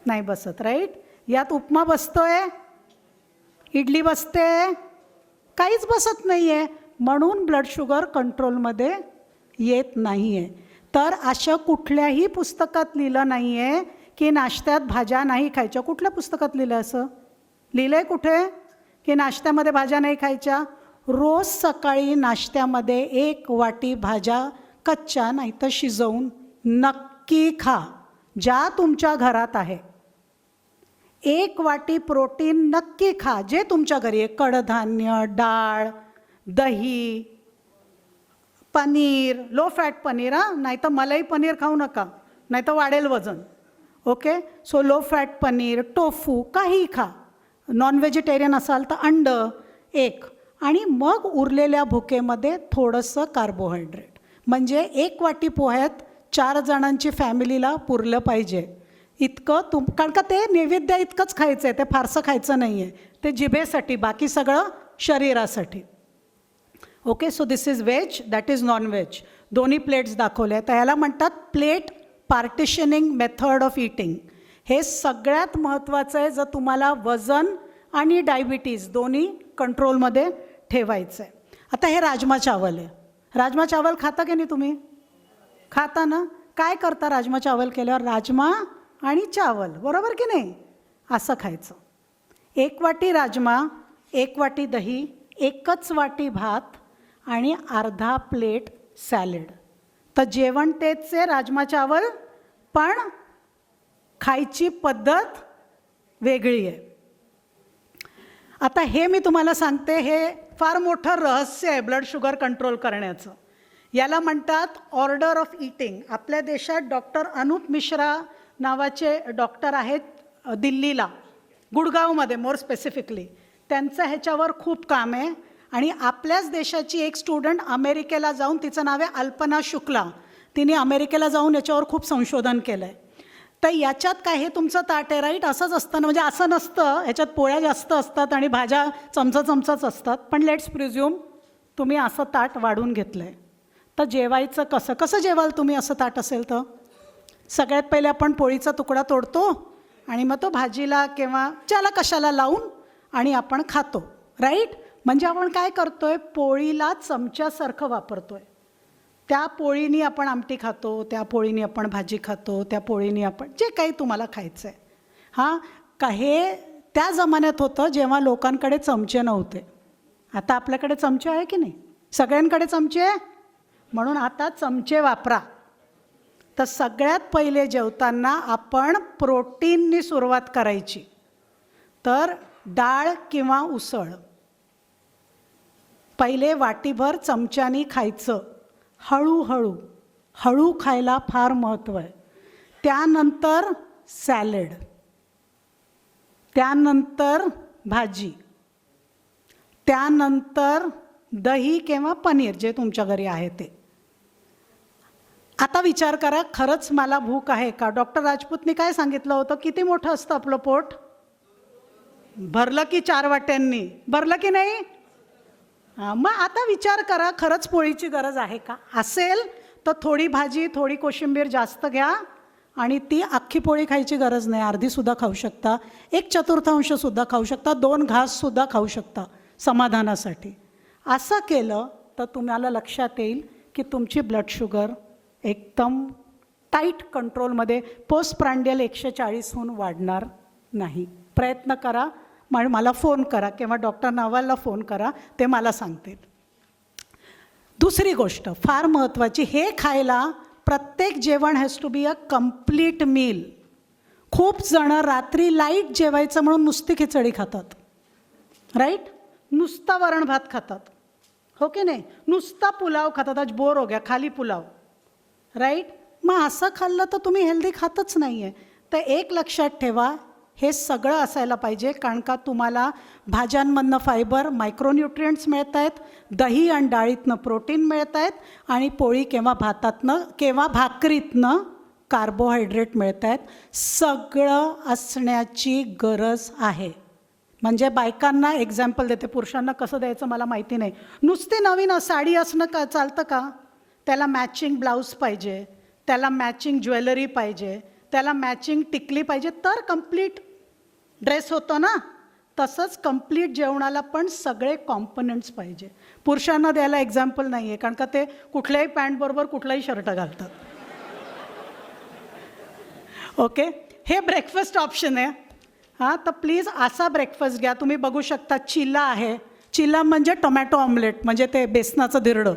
नाही बसत, राईट. यात उपमा बसतोय, इडली बसते, काहीच बसत नाही आहे. म्हणून ब्लड शुगर कंट्रोलमध्ये येत नाही आहे. तर अशा कुठल्याही पुस्तकात लिहिलं नाही आहे की नाश्त्यात भाज्या नाही खायच्या. कुठल्या पुस्तकात लिहिलं असं? लिहिलं आहे कुठे की नाश्त्यामध्ये भाज्या नाही खायच्या? रोज सकाळी नाश्त्यामध्ये 1 वाटी भाज्या कच्च्या नाही तर शिजवून नक्की खा, ज्या तुमच्या घरात आहे. 1 वाटी प्रोटीन नक्की खा जे तुमच्या घरी आहे. कडधान्य, डाळ, दही, पनीर, लो फॅट पनीर, नाही तर मलाई पनीर खाऊ नका, नाही तर वाढेल वजन. Okay, so low fat paneer, tofu काही खा. नॉन व्हेजिटेरियन असाल तर अंड 1. आणि मग उरलेल्या भुकेमध्ये थोडंसं कार्बोहायड्रेट. म्हणजे 1 वाटी पोह्यात 4 जणांची फॅमिलीला पुरलं पाहिजे इतकं. कारण का ते नैवेद्य इतकंच खायचं आहे, ते फारसं खायचं नाही आहे. ते जिभेसाठी, बाकी सगळं शरीरासाठी. Okay, so this is veg, that is non veg. दोन्ही प्लेट्स दाखवल्या. तर ह्याला म्हणतात plate partitioning method of eating. हे सगळ्यात महत्त्वाचं आहे जर तुम्हाला वजन आणि डायबिटीज दोन्ही कंट्रोलमध्ये ठेवायचं आहे. आता हे राजमा चावल आहे. राजमा चावल खाता की नाही तुम्ही? खाता ना? काय करता राजमा चावल केल्यावर? राजमा आणि चावल, बरोबर की नाही? असं खायचं. 1 वाटी राजमा, 1 वाटी दही, 1च वाटी भात आणि अर्धा प्लेट सॅलड. तर जेवण तेच आहे, राजमा चावल, पण खायची पद्धत वेगळी आहे. आता हे मी तुम्हाला सांगते, हे फार मोठं रहस्य आहे ब्लड शुगर कंट्रोल करण्याचं. याला म्हणतात ऑर्डर ऑफ ईटिंग. आपल्या देशात डॉक्टर अनूप मिश्रा नावाचे डॉक्टर आहेत दिल्लीला, गुडगावमध्ये मोर स्पेसिफिकली. त्यांचं ह्याच्यावर खूप काम आहे. आणि आपल्याच देशाची एक स्टुडंट अमेरिकेला जाऊन, तिचं नाव आहे अल्पना शुक्ला, तिने अमेरिकेला जाऊन याच्यावर खूप संशोधन केलं आहे. तर याच्यात काय, हे तुमचं ताट आहे, राईट? असंच असतं ना, म्हणजे असं नसतं. ह्याच्यात पोळ्या जास्त असतात आणि भाज्या चमचाच असतात. पण लेट्स प्रिझ्यूम तुम्ही असं ताट वाढून घेतलं आहे. तर जेवायचं कसं जेवाल तुम्ही असं ताट असेल तर? सगळ्यात पहिले आपण पोळीचा तुकडा तोडतो आणि मग तो भाजीला किंवा ज्याला कशाला लावून आणि आपण खातो, राईट? म्हणजे आपण काय करतोय, पोळीला चमच्यासारखं वापरतोय. त्या पोळीनी आपण आमटी खातो, त्या पोळीनी आपण भाजी खातो, त्या पोळीनी आपण जे काही तुम्हाला खायचं आहे. हां, का हे त्या जमान्यात होतं जेव्हा लोकांकडे चमचे नव्हते. आता आपल्याकडे चमचे आहे की नाही? सगळ्यांकडे चमचे आहे. म्हणून आता चमचे वापरा. तर सगळ्यात पहिले जेवताना आपण प्रोटीननी सुरुवात करायची. तर डाळ किंवा उसळ पहिले वाटीभर चमच्यानी खायचं. हळू खायला फार महत्त्व आहे. त्यानंतर सॅलड, त्यानंतर भाजी, त्यानंतर दही किंवा पनीर जे तुमच्या घरी आहे ते. आता विचार करा, खरंच मला भूक आहे का? डॉक्टर राजपूतनी काय सांगितलं होतं? किती मोठं असतं आपलं पोट? भरलं की 4 वाट्यांनी, भरलं की नाही? हां, मग आता विचार करा, खरंच पोळीची गरज आहे का? असेल तर थोडी भाजी, थोडी कोशिंबीर जास्त घ्या आणि ती अख्खी पोळी खायची गरज नाही. अर्धीसुद्धा खाऊ शकता, 1/4सुद्धा खाऊ शकता, 2 घाससुद्धा खाऊ शकता समाधानासाठी. असं केलं तर तुम्हाला लक्षात येईल की तुमची ब्लड शुगर एकदम टाईट कंट्रोलमध्ये, पोस्ट प्रांडियल 140हून वाढणार नाही. प्रयत्न करा, मला फोन करा किंवा डॉक्टर नवालला फोन करा, ते मला सांगतील. दुसरी गोष्ट फार महत्त्वाची, हे खायला प्रत्येक जेवण has to be a complete meal. खूप जणं रात्री लाईट जेवायचं म्हणून नुसती खिचडी खातात, राईट? नुसता वरण भात खातात, हो की नाही, नुसता पुलाव खातात, आज बोर हो गया खाली पुलाव, राईट. मग असं खाल्लं तर तुम्ही हेल्दी खातच नाही आहे. तर एक लक्षात ठेवा, हे सगळं असायला पाहिजे, कारण का तुम्हाला भाज्यांमधनं फायबर, मायक्रोन्यूट्रियंट्स मिळत आहेत, दही आणि डाळीतनं प्रोटीन मिळत आहेत, आणि पोळी किंवा भातातनं किंवा भाकरीतनं कार्बोहायड्रेट मिळत आहेत. सगळं असण्याची गरज आहे. म्हणजे बायकांना एक्झाम्पल देते, पुरुषांना कसं द्यायचं मला माहिती नाही. नुसती नवीन साडी असणं का चालतं का? त्याला मॅचिंग ब्लाऊज पाहिजे, त्याला मॅचिंग ज्वेलरी पाहिजे, त्याला मॅचिंग टिकली पाहिजे, तर कंप्लीट ड्रेस होतो ना. तसंच कंप्लीट जेवणाला पण सगळे कॉम्पोनंट्स पाहिजे. पुरुषांना द्यायला एक्झाम्पल नाही आहे, कारण का ते कुठल्याही पॅन्टबरोबर कुठलाही शर्ट घालतात. ओके, हे ब्रेकफास्ट ऑप्शन आहे. हां, तर प्लीज असा ब्रेकफास्ट घ्या. तुम्ही बघू शकता चिला आहे. चिला म्हणजे टोमॅटो ऑमलेट, म्हणजे ते बेसनाचं धिरडं,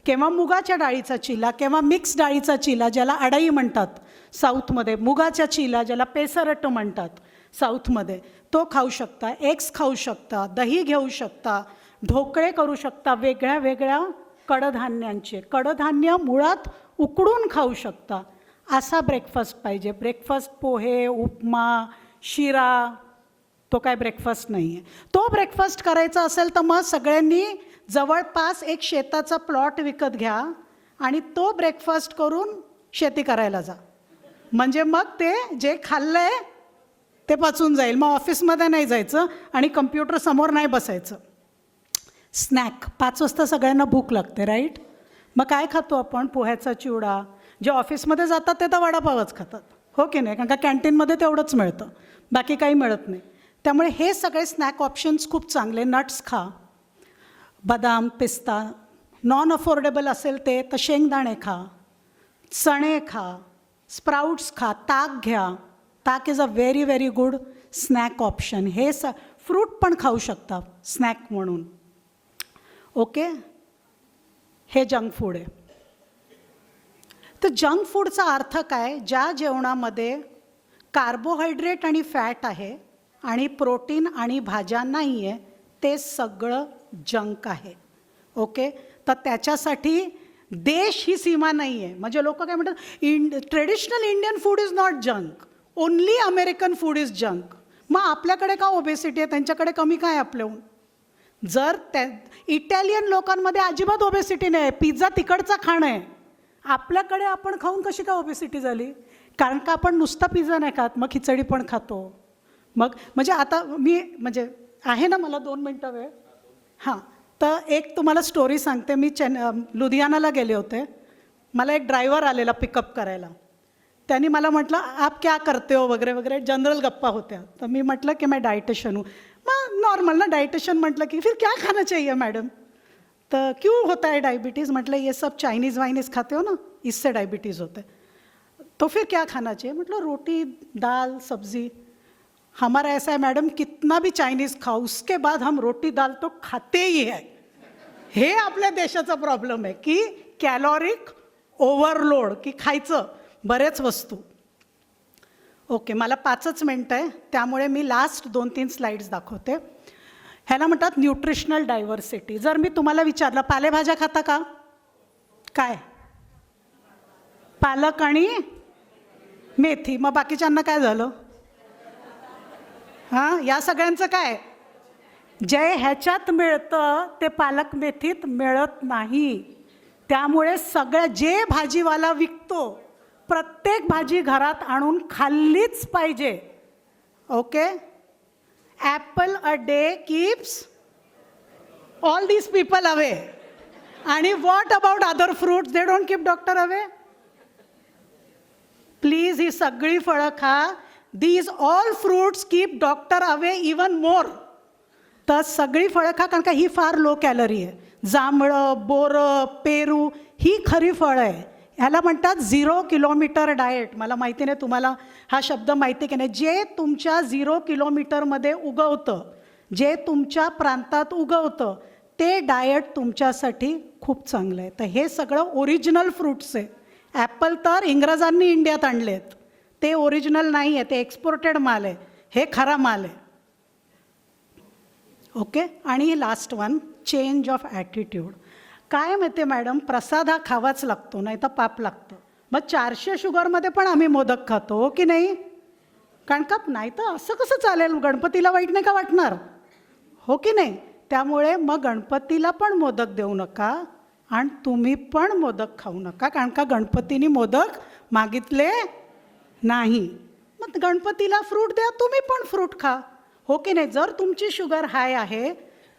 किंवा मुगाच्या डाळीचा चिला, किंवा मिक्स डाळीचा चिला ज्याला अडई म्हणतात साऊथमध्ये, मुगाच्या चिला ज्याला पेसरट म्हणतात साऊथमध्ये, तो खाऊ शकता. एग्स खाऊ शकता, दही घेऊ शकता, ढोकळे करू शकता वेगळ्या वेगळ्या कडधान्यांचे. कडधान्य मुळात उकडून खाऊ शकता. असा ब्रेकफास्ट पाहिजे. ब्रेकफास्ट पोहे, उपमा, शिरा, तो काय ब्रेकफास्ट नाही आहे. तो ब्रेकफास्ट करायचा असेल तर मग सगळ्यांनी जवळपास एक शेताचा प्लॉट विकत घ्या आणि तो ब्रेकफास्ट करून शेती करायला जा. म्हणजे मग ते जे खाल्लं आहे ते पचून जाईल. मग ऑफिसमध्ये नाही जायचं आणि कम्प्युटर समोर नाही बसायचं. स्नॅक 5 वाजता सगळ्यांना भूक लागते, राईट. मग काय खातो आपण? पोह्याचा चिवडा. जे ऑफिसमध्ये जातात ते तर वडापावच खातात, हो की नाही, कारण का कॅन्टीनमध्ये तेवढंच मिळतं, बाकी काही मिळत नाही. त्यामुळे हे सगळे स्नॅक ऑप्शन्स खूप चांगले. नट्स खा, बदाम, पिस्ता. नॉन अफोर्डेबल असेल ते तर शेंगदाणे खा, चणे खा, स्प्राउट्स खा, ताक घ्या. ताक is a very very good snack option. हे फ्रूट पण खाऊ शकता स्नॅक म्हणून. ओके, हे जंक फूड आहे. तर जंक फूडचा अर्थ काय? ज्या जेवणामध्ये कार्बोहायड्रेट आणि फॅट आहे आणि प्रोटीन आणि भाज्या नाही आहे, ते सगळं जंक आहे. ओके, तर त्याच्यासाठी देश ही सीमा नाही आहे. म्हणजे लोक काय म्हणतात, traditional Indian food is not junk, only American food is junk. मग आपल्याकडे का ओबेसिटी आहे, त्यांच्याकडे कमी काय आपल्याहून? जर त्या इटालियन लोकांमध्ये अजिबात ओबेसिटी नाही आहे, पिझ्झा तिकडचा खाणं आहे. आपल्याकडे आपण खाऊन कशी काय ओबेसिटी झाली? कारण का आपण नुसता पिझ्झा नाही खात, मग खिचडी पण खातो. मग म्हणजे आता मी म्हणजे आहे ना, मला 2 मिनटं वेळ. हां, तर एक तुम्हाला स्टोरी सांगते. मी लुधियानाला गेले होते. मला एक ड्रायव्हर आलेला पिकअप करायला. त्यांनी मला म्हटलं, आप क्या करते हो वगैरे वगैरे, जनरल गप्पा होत्या. तर मी म्हटलं की मैं डायटिशियन हूँ. मग नॉर्मल ना, डायटिशियन म्हटलं की फिर क्या खाना चाहिए मैडम, तो क्यों होता है डायबिटीज़? मतलब ये सब चाइनीज़ वाइनीज़ खाते हो ना, इससे डायबिटीज़ होता है. तो फिर क्या खाना चाहिए? मतलब रोटी, दाल, सब्ज़ी. हमारा ऐसा है मैडम, कितना भी चाइनीज़ खाओ उसके बाद हम रोटी दाल तो खाते ही है. हे आपल्या देशाचा प्रॉब्लेम आहे की कॅलॉरिक ओव्हरलोड, की खायचं बरेच वस्तू. ओके, मला 5च मिनटं आहे, त्यामुळे मी लास्ट 2-3 स्लाइड्स दाखवते. ह्याला म्हणतात न्यूट्रिशनल डायव्हर्सिटी. जर मी तुम्हाला विचारलं, पालेभाज्या खाता का? काय? पालक आणि मेथी. मग बाकीच्यांना काय झालं? हां, या सगळ्यांचं काय? जे ह्याच्यात मिळतं ते पालक मेथीत मिळत नाही. त्यामुळे सगळ्या जे भाजीवाला विकतो, प्रत्येक भाजी घरात आणून खाल्लीच पाहिजे. Okay, apple a day keeps all these people away. आणि what about other fruits? They don't keep doctor away. Please, ही सगळी फळं खा. These all fruits keep doctor away even more. तर सगळी फळं खा, कारण का ही फार लो कॅलरी आहे. जांभळं, बोरं, पेरू ही खरी फळं आहे. ह्याला म्हणतात 0 किलोमीटर डाएट. मला माहिती नाही तुम्हाला हा शब्द माहिती की नाही. जे तुमच्या 0 किलोमीटरमध्ये उगवतं, जे तुमच्या प्रांतात उगवतं, ते डाएट तुमच्यासाठी खूप चांगलं आहे. तर हे सगळं ओरिजिनल फ्रूट्स आहे. ॲपल तर इंग्रजांनी इंडियात आणले आहेत, ते ओरिजिनल नाही आहे, ते एक्सपोर्टेड माल आहे. हे खरा माल आहे. ओके. आणि last one, change of attitude. काय माहिती आहे मॅडम, प्रसाद हा खावाच लागतो, नाही तर पाप लागतं. मग 400 शुगरमध्ये पण आम्ही मोदक खातो, हो की नाही? कारण का नाही तर असं कसं चालेल, गणपतीला वाईट नाही का वाटणार, हो की नाही? त्यामुळे मग गणपतीला पण मोदक देऊ नका आणि तुम्ही पण मोदक खाऊ नका, कारण का गणपतीने मोदक मागितले नाही. मग गणपतीला फ्रूट द्या, तुम्ही पण फ्रूट खा, हो की नाही? जर तुमची शुगर हाय आहे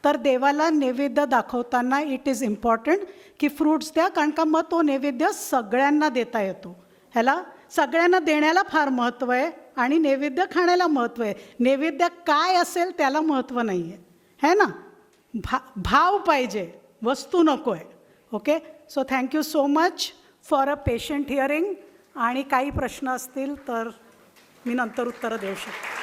तर देवाला नैवेद्य दाखवताना इट इज इम्पॉर्टंट की फ्रूट्स द्या, कारण का मग तो नैवेद्य सगळ्यांना देता येतो. ह्याला सगळ्यांना देण्याला फार महत्त्व आहे आणि नैवेद्य खाण्याला महत्त्व आहे. नैवेद्य काय असेल त्याला महत्त्व नाही आहे, है ना? भाव पाहिजे, वस्तू नको आहे. Okay. So thank you so much for a patient hearing. आणि काही प्रश्न असतील तर मी नंतर उत्तरं देऊ शकते.